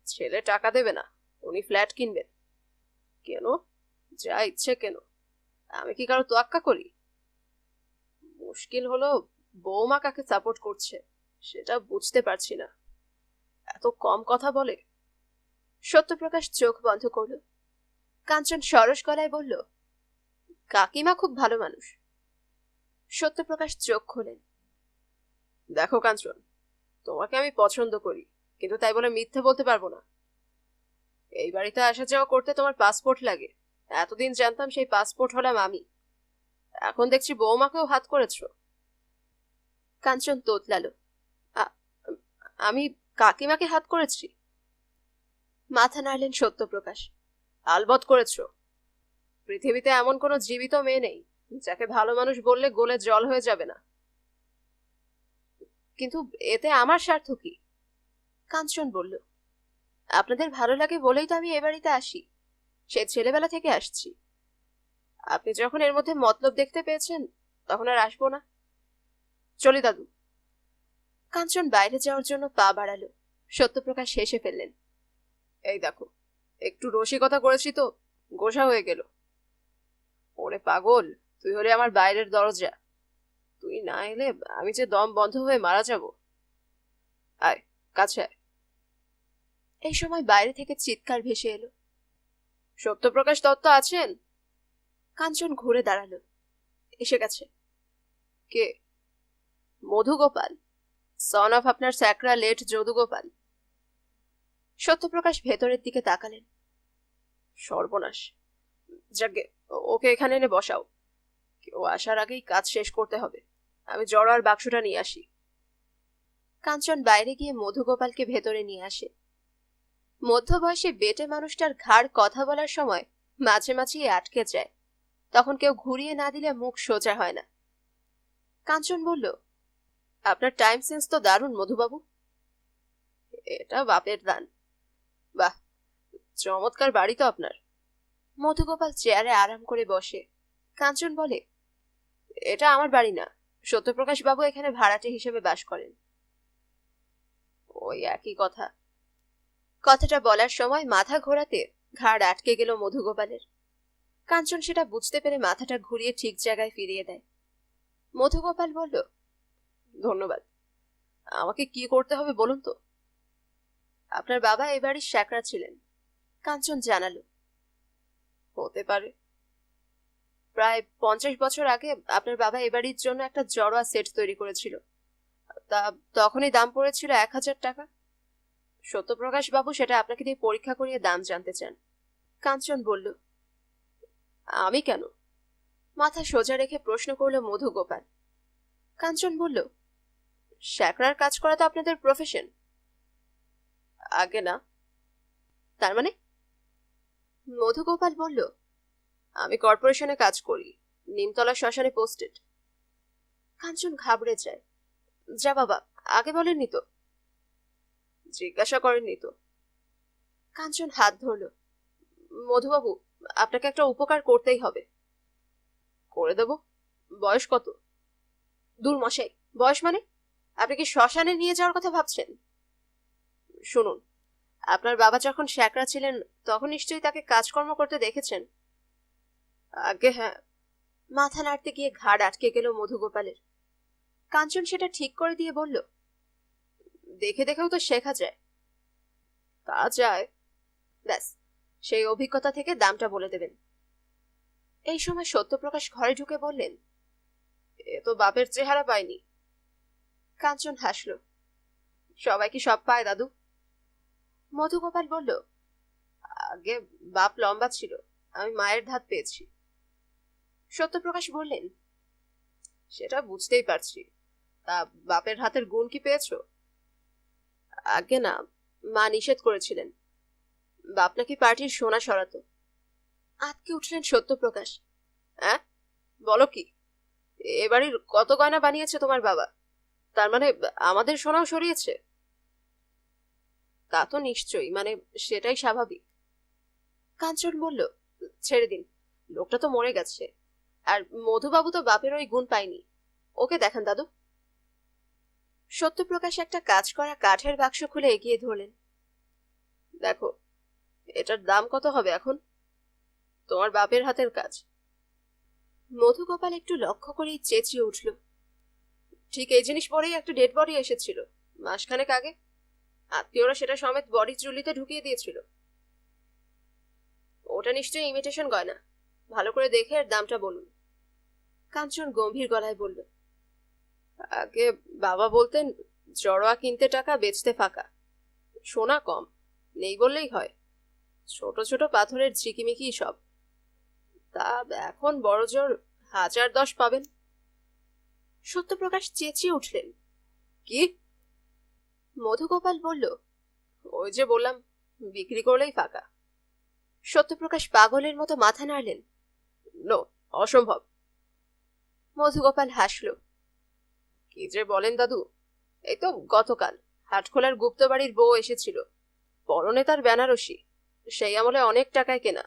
ছেলে টাকা দেবে না, উনি ফ্ল্যাট কিনবেন। কেন? যা ইচ্ছে কেন, আমি কি কারো তোয়াক্কা করি? মুশকিল হলো, বৌমা কাকে সাপোর্ট করছে সেটা বুঝতে পারছি না। এত কম কথা বলে। সত্যপ্রকাশ চোখ বন্ধ করল। কাঞ্চন সরস গলায় বলল, কাকিমা খুব ভালো মানুষ। সত্যপ্রকাশ চোখ খোলেন। দেখো কাঞ্চন, তোমাকে আমি পছন্দ করি, কিন্তু তাই বলে মিথ্যে বলতে পারবো না। এই বাড়িতে আসা যাওয়া করতে তোমার পাসপোর্ট লাগে। এতদিন জানতাম সেই পাসপোর্ট হলাম আমি। এখন দেখছি বৌমাকেও হাত করেছো। কাঞ্চন তোতলালো। আমি কাকিমাকে হাত করেছি? মাথা নাড়লেন সত্যপ্রকাশ। আলবৎ করেছো। পৃথিবীতে এমন কোনো জীবিত মেয়ে নেই যাকে ভালো মানুষ বললে গলে জল হয়ে যাবে না। কিন্তু এতে আমার স্বার্থ কি? কাঞ্চন বলল, আপনাদের ভালো লাগে বলেই তো আমি এ বাড়িতে আসি। সে ছেলেবেলা থেকে আসছি। আপনি যখন এর মধ্যে মতলব দেখতে পেয়েছেন, তখন আর আসবো না। চলি দাদু। কাঞ্চন বাইরে যাওয়ার জন্য পা বাড়ালো। সত্যপ্রকাশ হেসে ফেললেন। এই দেখো, একটু রসিকতা করেছি তো গোসা হয়ে গেল। ওরে পাগল, তুই হলে আমার বাইরের দরজা। তুই না এলে আমি যে দম বন্ধ হয়ে মারা যাব। আয়, কাছে আয়। এই সময় বাইরে থেকে চিৎকার ভেসে এলো। সত্যপ্রকাশ দত্ত আছেন? কাঞ্চন ঘুরে দাঁড়ালো। এসে গেছে। কে? মধুগোপাল, সন অফ আপনার স্যাকরা লেট যদুগোপাল। সত্যপ্রকাশ ভেতরের দিকে তাকালেন। সর্বনাশ, যাকে ওকে এখানে এনে বসাও। কেউ আসার আগেই কাজ শেষ করতে হবে। আমি জড়ার বাক্সটা নিয়ে আসি। কাঞ্চন বাইরে গিয়ে মধুগোপালকে ভেতরে নিয়ে আসে। মধ্যবয়সী বেটে মানুষটার ঘাড় কথা বলার সময় মাঝে মাঝেই আটকে যায়। তখন কেউ ঘুরিয়ে না দিলে মুখ সোজা হয় না। কাঞ্চন বলল, আপনার টাইম সেন্স তো দারুণ মধুবাবু। এটা বাপের দান। বাহ, চমৎকার বাড়ি তো আপনার। মধুগোপাল চেয়ারে আরাম করে বসে। কাঞ্চন বলে, এটা আমার বাড়ি না, সত্যপ্রকাশ বাবু এখানে ভাড়াটে হিসেবে বাস করেন। ওই একই কথা। কথাটা বলার সময় মাথা ঘোরাতে ঘাড় আটকে গেল মধুগোপালের। কাঞ্চন সেটা বুঝতে পেরে মাথাটা ঘুরিয়ে ঠিক জায়গায় ফিরিয়ে দেয়। মধুগোপাল বলল, ধন্যবাদ। আমাকে কি করতে হবে বলুন তো? আপনার বাবা এ বাড়ির শ্যাকরা ছিলেন। কাঞ্চন জানালো। হতে পারে। প্রায় 50 বছর আগে আপনার বাবা এ বাড়ির জন্য একটা জড়োয়া সেট তৈরি করেছিল। তা তখনই দাম পড়েছিল 1000 টাকা। সত্যপ্রকাশ বাবু সেটা আপনাকে দিয়ে পরীক্ষা করিয়ে দাম জানতে চান। কাঞ্চন বলল, আমি কেন? মাথা সোজা রেখে প্রশ্ন করল মধুগোপাল। কাঞ্চন বলল, শ্যাকরার কাজ করা তো আপনাদের প্রফেশন। আগে না। তার মানে? মধুগোপাল বলল, আমি কর্পোরেশনে কাজ করি, নিমতলা শ্মশানে পোস্টেড। কাঞ্চন ঘাবড়ে যায়। যা বাবা, আগে বলেননি তো? জিজ্ঞাসা করেননি তো? কাঞ্চন হাত ধরল। মধুবাবু, আপনাকে একটা উপকার করতেই হবে। করে দেব। বয়স কত? দূর মশাই, বয়স মানে? আপনি কি শ্মশানে নিয়ে যাওয়ার কথা ভাবছেন? শুনুন, আপনার বাবা যখন শ্যাকরা ছিলেন তখন নিশ্চয়ই তাকে কাজকর্ম করতে দেখেছেন। আগে হ্যাঁ। মাথা নাড়তে গিয়ে ঘাড় আটকে গেল মধুগোপালের। কাঞ্চন সেটা ঠিক করে দিয়ে বলল, দেখে দেখেও তো শেখা যায়। তা যায়। ব্যাস, সেই অভিজ্ঞতা থেকে দামটা বলে দেবেন। এই সময় সত্যপ্রকাশ ঘরে ঢুকে বললেন, এ তো বাপের চেহারা পায়নি। কাঞ্চন হাসল। সবাই কি সব পায় দাদু? মধুগোপাল বলল, আগে বাপ লম্বা ছিল, আমি মায়ের ধাত পেয়েছি। সত্যপ্রকাশ বললেন, সেটা বুঝতেই পারছি। তা বাপের হাতের গুণ কি পেয়েছো? আগে না, মা নিষেধ করেছিলেন। বাপ নাকি পার্টির সোনা সরাতো। আটকে উঠলেন সত্যপ্রকাশ। হ্যাঁ, বলো কি? এ বাড়ির কত গয়না বানিয়েছে তোমার বাবা? তার মানে আমাদের সোনাও সরিয়েছে? তা তো নিশ্চয়ই, মানে সেটাই স্বাভাবিক। কাঞ্চন বলল, ছেড়ে দিন, লোকটা তো মরে গেছে। আর মধুবাবু তো বাপের ওই গুণ পায়নি। ওকে দেখান দাদু। সত্যপ্রকাশ একটা কাজ করা কাঠের বাক্স খুলে এগিয়ে ধরলেন। দেখো, এটার দাম কত হবে এখন? তোমার বাপের হাতের কাজ। মধুগোপাল একটু লক্ষ্য করেই চেঁচিয়ে উঠল, ঠিক এই জিনিস পরেই একটা ডেড বডি এসেছিল মাসখানেক আগে। আত্মীয়রা সেটা সমেত বডি চুল্লিতে ঢুকিয়ে দিয়েছিল। ওটা নিশ্চয়ই ইমিটেশন গয়না। ভালো করে দেখে এর দামটা বলুন। কাঞ্চন গম্ভীর গলায় বলল, আগে বাবা বলতেন, জড়োয়া কিনতে টাকা, বেচতে ফাঁকা। সোনা কম নেই বললেই হয়, ছোট ছোট পাথরের ঝিকিমিকি সব। তা এখন বড়জোর 1010 পাবেন। সত্যপ্রকাশ চেঁচিয়ে উঠলেন, কি? মধুগোপাল বলল, ওই যে বললাম, বিক্রি করলেই ফাঁকা। সত্যপ্রকাশ পাগলের মতো মাথা নাড়লেন, নো, অসম্ভব। মধুগোপাল হাসল, কি যে বলেন দাদু, এই তো গতকাল হাটখোলার গুপ্তবাড়ির বউ এসেছিল, পরনে তার বেনারসি, সেই আমলে অনেক টাকায় কেনা।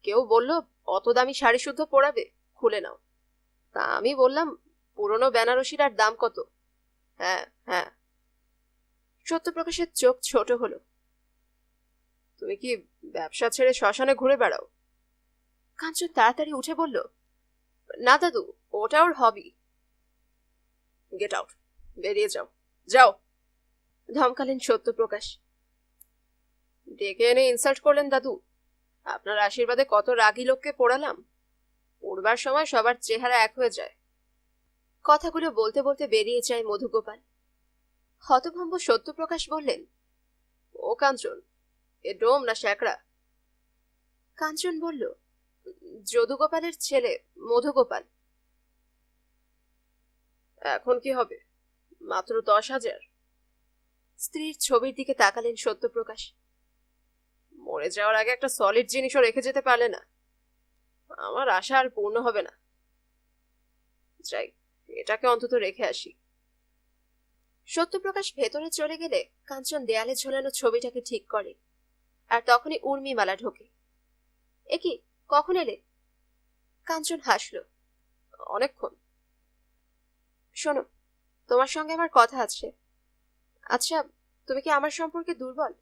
কেউ বলল, অত দামি শাড়ি শুদ্ধ পরাবে, খুলে নাও। তা আমি বললাম, পুরনো বেনারসির আর দাম কত? হ্যাঁ হ্যাঁ। সত্যপ্রকাশের চোখ ছোট হলো। তুমি কি ব্যবসা ছেড়ে শ্মশানে ঘুরে বেড়াও? কাঞ্চন তাড়াতাড়ি উঠে বলল, না দাদু, ওটা ওর হবি। গেট আউট, বেরিয়ে যাও, যাও, ধমকালেন সত্যপ্রকাশ। ডেকে এনে ইনসাল্ট করলেন দাদু। আপনার আশীর্বাদে কত রাগী লোককে পোড়ালাম। পড়বার সময় সবার চেহারা এক হয়ে যায়। কথাগুলো বলতে বলতে বেরিয়ে যায় মধুগোপাল। হতভম্ব সত্যপ্রকাশ বললেন, ও কাঞ্চন, এ ডোম না শ্যাকরা? কাঞ্চন বলল, যদুগোপালের ছেলে মধুগোপাল। এখন কি হবে? মাত্র 10,000। স্ত্রীর ছবির দিকে তাকালেন সত্যপ্রকাশ। মরে যাওয়ার আগে একটা সলিড জিনিসও রেখে যেতে পারলে না। আমার আশা আর পূর্ণ হবে না। যাই, এটাকে অন্তত রেখে আসি। সত্যপ্রকাশ ভেতরে চলে গেলে কাঞ্চন দেয়ালে ঝোলানো ছবিটাকে ঠিক করে, আর তখনই উর্মিমালা ঢোকে। এ কি, কখন এলে? কাঞ্চন হাসল। অনেকক্ষণ। শোনো, তোমার সঙ্গে আমার কথা আছে। আচ্ছা, তুমি কি আমার সম্পর্কে দুর্বল?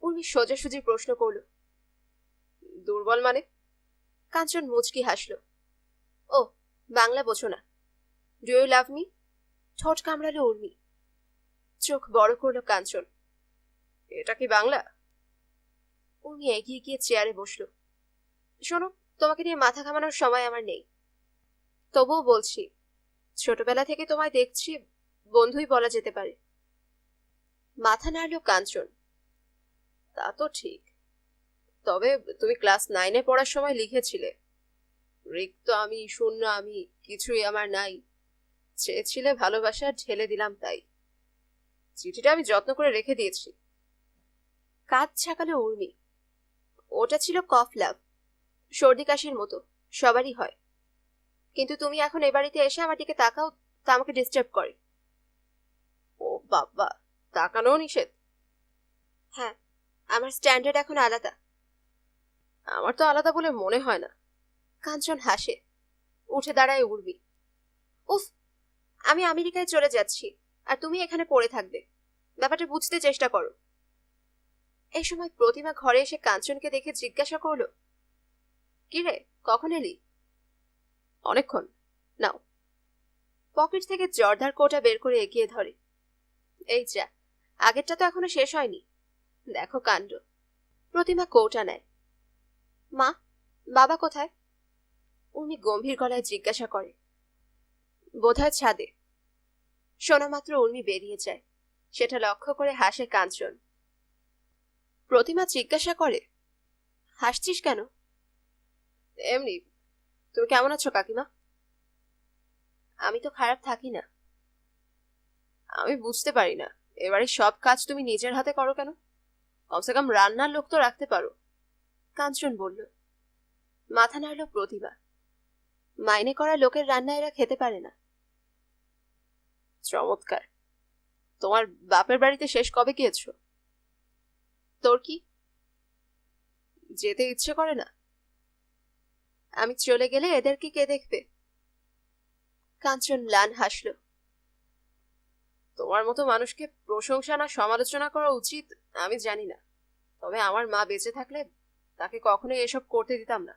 উর্মি সোজাসুজি প্রশ্ন করল। দুর্বল মানে? কাঞ্চন মুচকি হাসল। ও, বাংলা বোঝো না? Do you love me? ঠোঁট কামড়ালো উর্মি। চোখ বড় করলো কাঞ্চন। এটা কি বাংলা? উর্মি এগিয়ে গিয়ে চেয়ারে বসল। শোনো, তোমাকে নিয়ে মাথা ঘামানোর সময় আমার নেই। তবুও বলছি, ছোটবেলা থেকে তোমায় দেখছি, বন্ধুই বলা যেতে পারে। মাথা নাড়ল কাঞ্চন। তা তো ঠিক, তবে তুমি ক্লাস 9-এ পড়ার সময় লিখেছিলে, রিক্ত আমি, শূন্য আমি, কিছুই আমার নাই, চেয়েছিলে ভালোবাসা, ঢেলে দিলাম তাই। চিঠিটা আমি যত্ন করে রেখে দিয়েছি। কাঁধ ছাকালো উর্মি। ওটা ছিল কফ লাভ, সর্দি কাশির মতো, সবারই হয়। কিন্তু তুমি এখন এ বাড়িতে এসে আমার দিকে তাকাও, তা আমাকে ডিস্টার্ব করে। ও বাবা, তাকানো নিষেধ? হ্যাঁ, আমার স্ট্যান্ডার্ড এখন আলাদা। আমার তো আলাদা বলে মনে হয় না। কাঞ্চন হাসে। উঠে দাঁড়ায় উর্মি। উফ, আমি আমেরিকায় চলে যাচ্ছি, আর তুমি এখানে পড়ে থাকবে। ব্যাপারটা বুঝতে চেষ্টা করো। এই সময় প্রতিমা ঘরে এসে কাঞ্চনকে দেখে জিজ্ঞাসা করলো, কি রে, কখন এলি? অনেকক্ষণ। নাও। পকেট থেকে জর্দার কোটা বের করে এগিয়ে ধরে। এই যা, আগেরটা তো এখনো শেষ হয়নি, দেখো কাণ্ড। প্রতিমা কৌটা নেয়। মা, বাবা কোথায়? উনি গম্ভীর গলায় জিজ্ঞাসা করে। বোধহয় ছাদে। শোনা মাত্র উর্মি বেরিয়ে যায়। সেটা লক্ষ্য করে হাসে কাঞ্চন। প্রতিমা জিজ্ঞাসা করে, হাসছিস কেন? এমনি। তুমি কেমন আছো কাকিমা? আমি তো খারাপ থাকি না। আমি বুঝতে পারি না, এবারে সব কাজ তুমি নিজের হাতে করো কেন? কমসে কম রান্নার লোক তো রাখতে পারো। কাঞ্চন বলল। মাথা নাড়ল প্রতিভা। মাইনে করা লোকের রান্না এরা খেতে পারে না। চমৎকার। তোমার বাপের বাড়িতে শেষ কবে গিয়েছো? তোর কি, যেতে ইচ্ছে করে না? আমি চলে গেলে এদেরকে কে দেখবে? কাঞ্চন ম্লান হাসল। তোমার মতো মানুষকে প্রশংসা না সমালোচনা করা উচিত আমি জানি না, তবে আমার মা বেঁচে থাকলে তাকে কখনোই এসব করতে দিতাম না।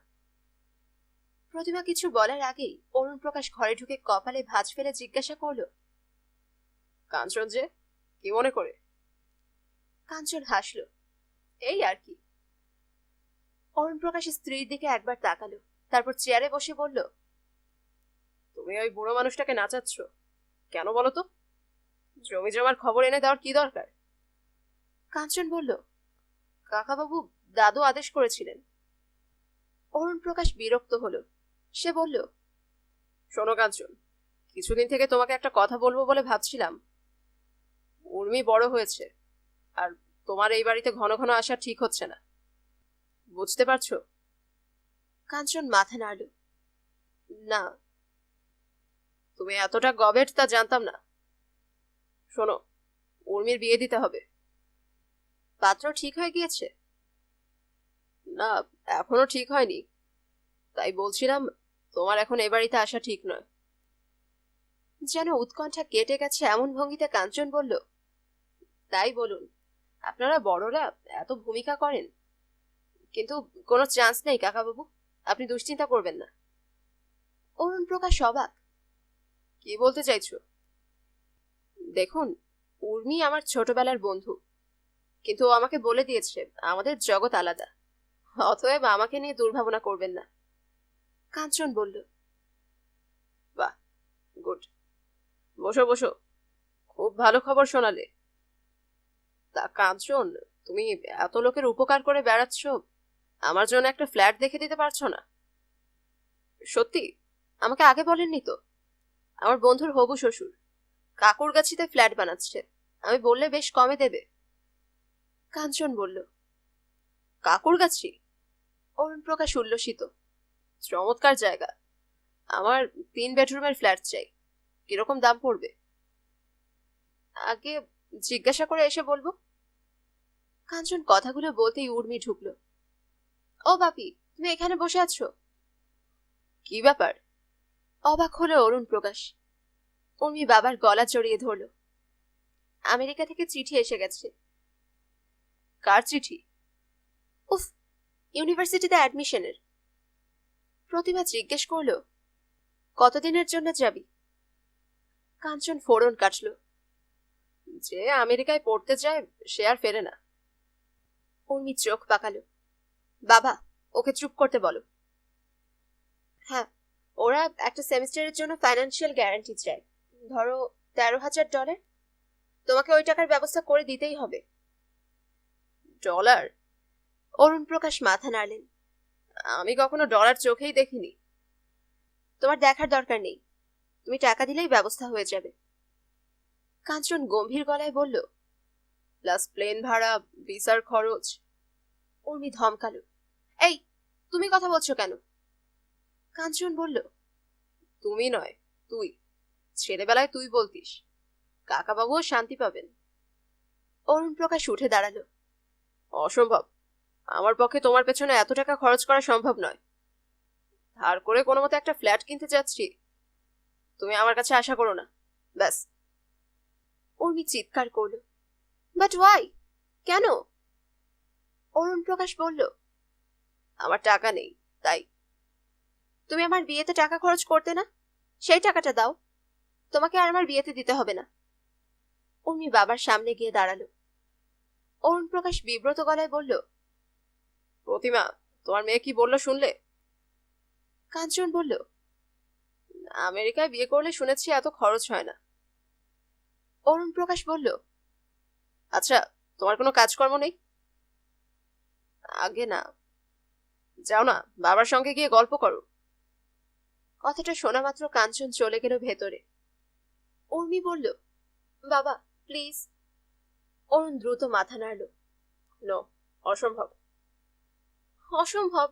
প্রতিমা কিছু বলার আগেই অরুণ প্রকাশ ঘরে ঢুকে কপালে ভাঁজ ফেলে জিজ্ঞাসা করল, কাঞ্চন যে, কি মনে করে? কাঞ্চন হাসল। এই আর কি। অরুণ প্রকাশের স্ত্রীর দিকে একবার তাকালো, তারপর চেয়ারে বসে বলল, তুমি ওই বুড়ো মানুষটাকে নাচাচ্ছ কেন বলো তো? জমি জমার খবর এনে দেওয়ার কি দরকার? কাঞ্চন বলল, কাকাবাবু দাদু আদেশ করেছিলেন। অরুণ প্রকাশ বিরক্ত হলো। সে বলল, শোনো কাঞ্চন, কিছুদিন থেকে তোমাকে একটা কথা বলবো বলে ভাবছিলাম। উর্মি বড় হয়েছে, আর তোমার এই বাড়িতে ঘন ঘন আসা ঠিক হচ্ছে না, বুঝতে পারছো? কাঞ্চন মাথা নাড়ল। না। তুমি এতটা গবেট তা জানতাম না। শোনো, উর্মির বিয়ে দিতে হবে। পাত্র ঠিক হয়ে গিয়েছে? না, এখনো ঠিক হয়নি। তাই বলছিলাম, তোমার এখন এ বাড়িতে আসা ঠিক নয়। যেন উৎকণ্ঠা কেটে গেছে এমন ভঙ্গিতে কাঞ্চন বলল, তাই বলুন, আপনারা বড়রা এত ভূমিকা করেন, কিন্তু কোনো চান্স নেই কাকাবাবু, আপনি দুশ্চিন্তা করবেন না। অরুণ প্রকাশ অবাক। কি বলতে চাইছো? দেখুন, উর্মি আমার ছোটবেলার বন্ধু, কিন্তু ও আমাকে বলে দিয়েছে আমাদের জগৎ আলাদা, অতএব আমাকে নিয়ে দুর্ভাবনা করবেন না। কাঞ্চন বলল। বাহ, গুড। বসো বসো, খুব ভালো খবর শোনালে। তা কাঞ্চন, তুমি এত লোকের উপকার করে বেড়াচ্ছ, আমার জন্য একটা ফ্ল্যাট দেখে দিতে পারছো না? সত্যি? আমাকে আগে বলেননি তো। আমার বন্ধুর হবু শ্বশুর কাকুরগাছিতে ফ্ল্যাট বানাচ্ছে, আমি বললে বেশ কমে দেবে। কাঞ্চন বলল, কাকুরগাছি? অরুণ প্রকাশ উল্লসিত। চমৎকার জায়গা। আমার 3 বেডরুমের ফ্ল্যাট চাই। কিরকম দাম পড়বে? আগে জিজ্ঞাসা করে এসে বলবো। কাঞ্চন কথাগুলো বলতেই উর্মি ঢুকলো। ও বাপি, তুমি এখানে বসে আছো? কি ব্যাপার? অবাক হলো অরুণ প্রকাশ। উর্মি বাবার গলা জড়িয়ে ধরল। আমেরিকা থেকে চিঠি এসে গেছে। কার চিঠি? উফ, ইউনিভার্সিটিতে অ্যাডমিশনের। প্রতিভা জিজ্ঞেস করলো, কতদিনের জন্য যাবি? কাঞ্চন ফোড়ন কাটল। যে আমেরিকায় পড়তে যায় সে আর ফেরে না। উর্মি চোখ পাকালো। বাবা, ওকে চুপ করতে বলো। হ্যাঁ, ওরা একটা সেমিস্টারের জন্য ফাইন্যান্সিয়াল গ্যারান্টি চায়, ধরো $13,000। তোমাকে ওই টাকার ব্যবস্থা করে দিতেই হবে। ডলার? অরুণ প্রকাশ মাথা নাড়লেন। আমি কখনো ডলার চোখেই দেখিনি। তোমার দেখার দরকার নেই, তুমি টাকা দিলেই ব্যবস্থা হয়ে যাবে। কাঞ্চন গম্ভীর গলায় বলল, প্লাস প্লেন ভাড়া, ভিসার খরচ। উর্মি ধমকালো, এই তুমি কথা বলছো কেন? কাঞ্চন বলল, তুমি নয় তুই। ছেলেবেলায় তুই বলতিস। কাকাবাবুও শান্তি পাবেন। অরুণ প্রকাশ উঠে দাঁড়ালো। অসম্ভব, আমার পক্ষে তোমার পেছনে এত টাকা খরচ করা সম্ভব নয়। ধার করে কোনো মতে একটা ফ্ল্যাট কিনতে যাচ্ছি, তুমি আমার কাছে আশা করো না, ব্যাস। উর্মি চিৎকার করল, বাট ওয়াই? কেন? অরুণ প্রকাশ বলল, আমার টাকা নেই, তাই। তুমি আমার বিয়েতে টাকা খরচ করতে না, সেই টাকাটা দাও, তোমাকে আর আমার বিয়েতে দিতে হবে না। উর্মি বাবার সামনে গিয়ে দাঁড়ালো। অরুণ প্রকাশ বিব্রত গলায় বলল, প্রতিমা, তোমার মেয়ে কি বললো শুনলে? কাঞ্চন বলল, আমেরিকায় বিয়ে করলে শুনেছি এত খরচ হয় না। অরুণ প্রকাশ বলল, আচ্ছা, তোমার কোনো কাজকর্ম নেই? আগে না। যাও না, বাবার সঙ্গে গিয়ে গল্প করো। কথাটা শোনা মাত্র কাঞ্চন চলে গেল ভেতরে। উর্মি বলল, বাবা প্লিজ। অরুণ দ্রুত মাথা নাড়ল। নো, অসম্ভব। অসম্ভব?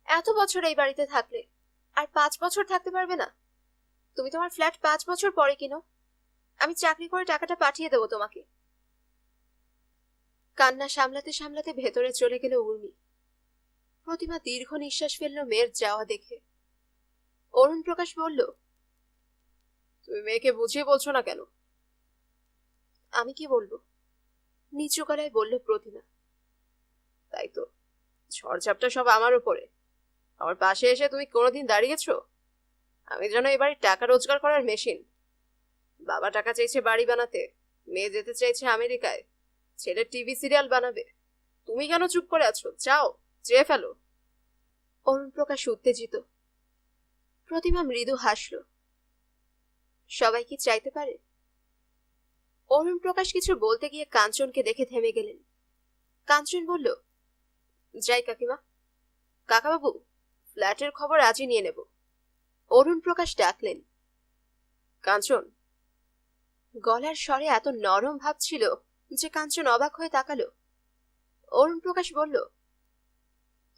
এত বছর এই বাড়িতে থাকলে আর 5 বছর থাকতে পারবে না? তুমি তোমার ফ্ল্যাট 5 বছর পরে কিনো, আমি চাকরি করে টাকাটা পাঠিয়ে দেবো তোমাকে। কান্না সামলাতে সামলাতে ভেতরে চলে গেল উর্মি। প্রতিমা দীর্ঘ নিঃশ্বাস ফেলল মেয়ের যাওয়া দেখে। অরুণ প্রকাশ বলল, তুমি মেয়েকে বুঝিয়ে বলছো না কেন? আমি কি বলবো? নিচু গলায় বলল প্রতিমা। তাই তো, ঝড়ঝাপটা সব আমার উপরে। আমার পাশে এসে তুমি কোনোদিন দাঁড়িয়েছো? আমি যেন এবারে টাকা রোজগার করার মেশিন। বাবা টাকা চাইছে বাড়ি বানাতে, মেয়ে যেতে চাইছে আমেরিকায়, ছেলে টিভি সিরিয়াল বানাবে। তুমি কেন চুপ করে আছো? চাও, চেয়ে ফেলো। অরুণ প্রকাশ উত্তেজিত। প্রতিমা মৃদু হাসল। সবাই কি চাইতে পারে? অরুণ প্রকাশ কিছু বলতে গিয়ে কাঞ্চনকে দেখে থেমে গেলেন। কাঞ্চন বলল, যাই কাকিমা। কাকাবাবু, ফ্ল্যাটের খবর আজই নিয়ে নেব। অরুণ প্রকাশ ডাকলেন। কাঞ্চন। গলার স্বরে এত নরম ভাব ছিল যে কাঞ্চন অবাক হয়ে তাকালো। অরুণ প্রকাশ বলল,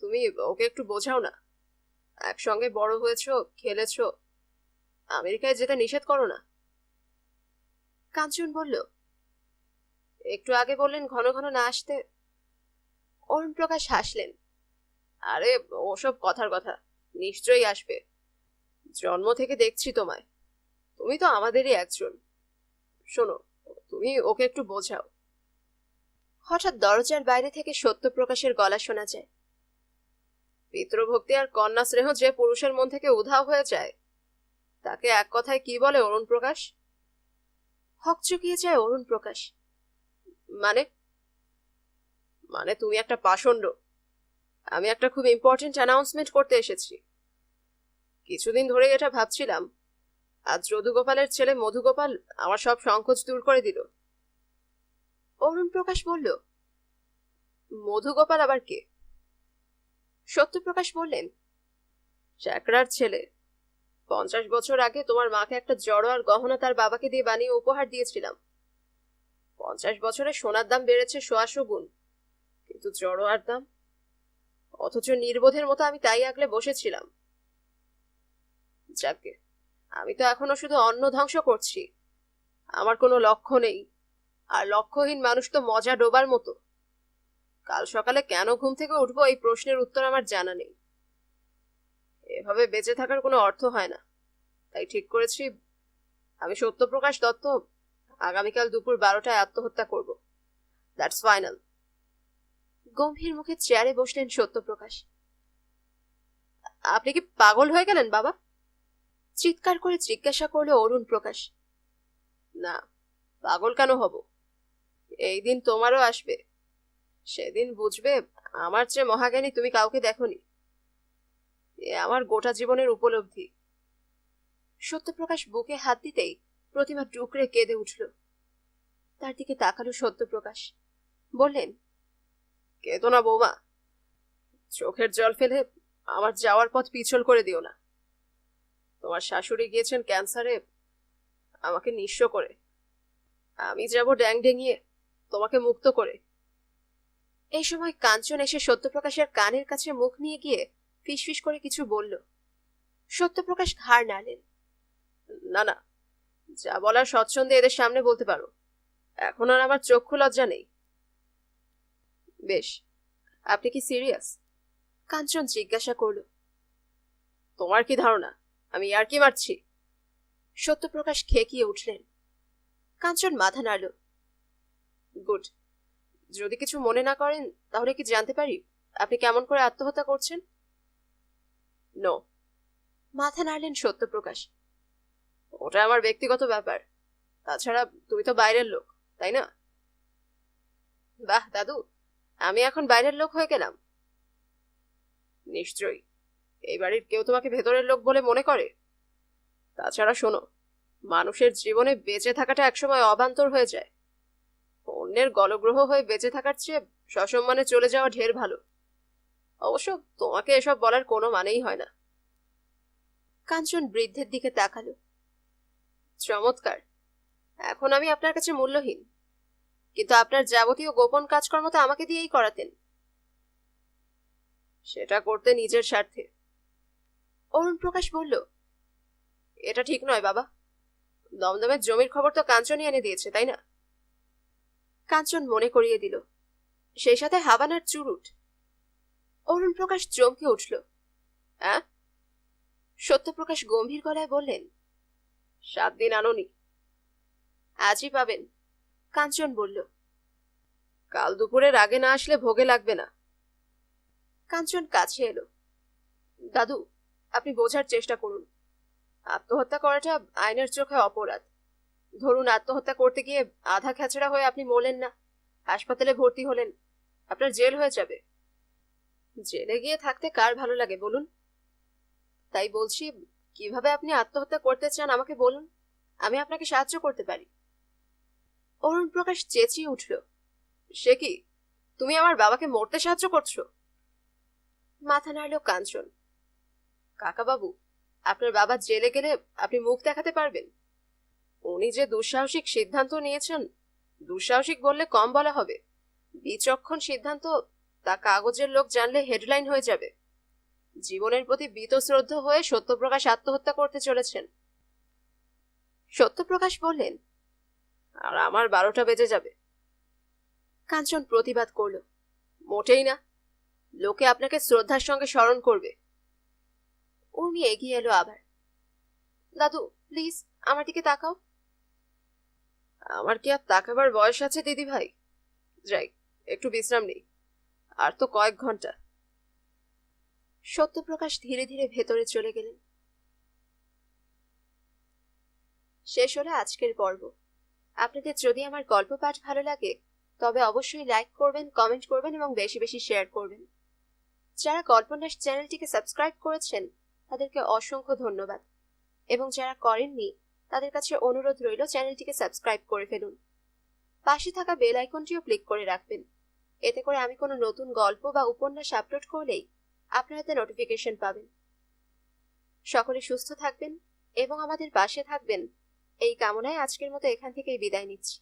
তুমি ওকে একটু বোঝাও না। একসঙ্গে বড় হয়েছ, খেলেছ, আমেরিকায় যেতে নিষেধ করো না। কাঞ্চন বলল, একটু আগে বললেন ঘন ঘন না আসতে। অরুণ প্রকাশ হাসলেন। আরে ওসব কথার কথা, নিশ্চয়ই আসবে। জন্ম থেকে দেখছি তোমায়, তুমি তো আমাদেরই একজন। শোনো, তুমি ওকে একটু বোঝাও। হঠাৎ দরজার বাইরে থেকে সত্যপ্রকাশের গলা শোনা যায়। পিতৃভক্তি আর কন্যা স্নেহ যে পুরুষের মন থেকে উধাও হয়ে যায়, তাকে এক কথায় কি বলে অরুণ প্রকাশ? হকচকিয়ে যায় অরুণ প্রকাশ। মানে? মানে তুমি একটা পাষণ্ড। আমি একটা খুব ইম্পর্টেন্ট অ্যানাউন্সমেন্ট করতে এসেছি। কিছুদিন ধরে এটা ভাবছিলাম, আজ যদুগোপালের ছেলে মধুগোপাল আমার সব সংকোচ দূর করে দিল। অরুণ প্রকাশ বলল, মধুগোপাল আবার কে? সত্যপ্রকাশ বললেন, চ্যাকরার ছেলে। 50 বছর আগে তোমার মাকে একটা জড়ো আর গহনা তার বাবাকে দিয়ে বানিয়ে উপহার দিয়েছিলাম। 50 বছরে সোনার দাম বেড়েছে 100 গুণ, কিন্তু জড়ো আর দাম। অথচ নির্বোধের মতো আমি তাই আগলে বসেছিলাম। যাকে, আমি তো এখনো শুধু অন্ন ধ্বংস করছি। আমার কোনো লক্ষ্য নেই, আর লক্ষ্যহীন মানুষ তো মজা ডোবার মতো। কাল সকালে কেন ঘুম থেকে উঠবো এই প্রশ্নের উত্তর আমার জানা নেই। এভাবে বেঁচে থাকার কোনো অর্থ হয় না। তাই ঠিক করেছি, আমি সত্যপ্রকাশ দত্ত আগামীকাল দুপুর 12টায় আত্মহত্যা করব। That's final. গম্ভীর মুখে চেয়ারে বসলেন সত্যপ্রকাশ। আপনি কি পাগল হয়ে গেলেন বাবা? চিৎকার করে জিজ্ঞাসা করলো অরুণ প্রকাশ। না, পাগল কেন হব? এই দিন তোমারও আসবে, সেদিন বুঝবে আমার চেয়ে মহাজ্ঞানী তুমি কাউকে দেখোনি। এ আমার গোটা জীবনের উপলব্ধি। সত্যপ্রকাশ বুকে হাত দিতেই প্রতিমা টুকরে কেঁদে উঠল। তার দিকে তাকালো সত্যপ্রকাশ, বললেন, কেঁদো না বৌমা, চোখের জল ফেলে আমার যাওয়ার পথ পিছল করে দিও না। তোমার শাশুড়ি গিয়েছেন ক্যান্সারে, আমাকে নিঃস্ব করে। আমি যাব ড্যাং ডেঙিয়ে তোমাকে মুক্ত করে। এই সময় কাঞ্চন এসে সত্যপ্রকাশের কানের কাছে মুখ নিয়ে গিয়ে ফিসফিস করে কিছু বলল। সত্যপ্রকাশ ঘাড় নাড়লেন। না না, যা বলার স্বচ্ছন্দে এদের সামনে বলতে পারো, এখন আর আমার চক্ষু লজ্জা নেই। বেশ, আপনি কি সিরিয়াস? কাঞ্চন জিজ্ঞাসা করল। তোমার কি ধারণা আমি আর কি মারছি? সত্যপ্রকাশ খেকিয়ে উঠলেন। কাঞ্চন মাথা নাড়ল। গুড। যদি কিছু মনে না করেন তাহলে কি জানতে পারি আপনি কেমন করে আত্মহত্যা করছেন? নো। মাথা নাড়লেন সত্যপ্রকাশ। ওটা আমার ব্যক্তিগত ব্যাপার। তাছাড়া তুমি তো বাইরের লোক, তাই না? বাহ দাদু, আমি এখন বাইরের লোক হয়ে গেলাম? নিশ্চয়ই। এই বাড়ির কেউ তোমাকে ভেতরের লোক বলে মনে করে? তাছাড়া শোনো, মানুষের জীবনে বেঁচে থাকাটা একসময় অবান্তর হয়ে যায়। অন্যের গলগ্রহ হয়ে বেঁচে থাকার চেয়ে সসম্মানে চলে যাওয়া ঢের ভালো। অবশ্য তোমাকে এসব বলার কোনো মানেই হয় না। কাঞ্চন বৃদ্ধের দিকে তাকালো। চমৎকার। এখন আমি আপনার কাছে মূল্যহীন, কিন্তু আপনার যাবতীয় গোপন কাজকর্ম তো আমাকে দিয়েই করাতেন। সেটা করতে নিজের স্বার্থে। অরুণ প্রকাশ বলল। এটা ঠিক নয় বাবা। দমদমের জমির খবর তো কাঞ্চনই এনে দিয়েছে, তাই না? কাঞ্চন মনে করিয়ে দিল, সেই সাথে হাবানার চুরুট। অরুণ প্রকাশ চমকে উঠল। হ্যাঁ? সত্যপ্রকাশ গম্ভীর গলায় বললেন, 7 দিন আনোনি? আজই পাবেন, কাঞ্চন বলল। কাল দুপুরের আগে না আসলে ভোগে লাগবে না। কাঞ্চন কাছে এলো। দাদু, আপনি বোঝার চেষ্টা করুন। আত্মহত্যা করাটা আইনের চোখে অপরাধ। ধরুন আত্মহত্যা করতে গিয়ে আধা খেচড়া হয়ে আপনি মরলেন না, হাসপাতালে ভর্তি হলেন, আপনার জেল হয়ে যাবে। জেলে গিয়ে থাকতে কার ভালো লাগে বলুন? তাই বলছি, কিভাবে আপনি আত্মহত্যা করতে চান আমাকে বলুন, আমি আপনাকে সাহায্য করতে পারি। অরুণ প্রকাশ চেঁচিয়ে উঠল। সে কি, তুমি আমার বাবাকে মরতে সাহায্য করছো? মাথা নাড়ল কাঞ্চন। কাকা বাবু, আপনার বাবা জেলে গেলে আপনি মুখ দেখাতে পারবেন? উনি যে দুঃসাহসিক সিদ্ধান্ত নিয়েছেন, দুঃসাহসিক বললে কম বলা হবে। বিচক্ষণ সিদ্ধান্ত, তা কাগজের লোক জানলে হেডলাইন হয়ে যাবে। জীবনের প্রতি বীতশ্রদ্ধ হয়ে সত্যপ্রকাশ আত্মহত্যা করতে চলেছেন। সত্যপ্রকাশ বললেন, আর আমার 12টা বেজে যাবে। কাঞ্চন প্রতিবাদ করল। মোটেই না, লোকে আপনাকে শ্রদ্ধার সঙ্গে স্মরণ করবে। উর্মি এগিয়ে এলো আবার। দাদু প্লিজ আমার দিকে তাকাও। আমার কি আর তাকাবার বয়স আছে দিদি ভাই? যাই, একটু বিশ্রাম নেই, আর তো কয়েক ঘন্টা। সত্যপ্রকাশ ধীরে ধীরে ভেতরে চলে গেলেন। শেষ হলো আজকের পর্ব। আপনাদের যদি আমার গল্প পাঠ ভালো লাগে তবে অবশ্যই লাইক করবেন, কমেন্ট করবেন এবং বেশি বেশি শেয়ার করবেন। যারা গল্পন্যাস চ্যানেলটিকে সাবস্ক্রাইব করেছেন তাদেরকে অসংখ্য ধন্যবাদ, এবং যারা করেননি তাদের কাছে অনুরোধ রইল চ্যানেলটিকে সাবস্ক্রাইব করে ফেলুন। পাশে থাকা বেল আইকনটিও ক্লিক করে রাখবেন, এতে করে আমি কোনো নতুন গল্প বা উপন্যাস আপলোড করলেই আপনারা তার নোটিফিকেশন পাবেন। সকলে সুস্থ থাকবেন এবং আমাদের পাশে থাকবেন এই কামনায় আজকের মতো এখান থেকেই বিদায় নিচ্ছি।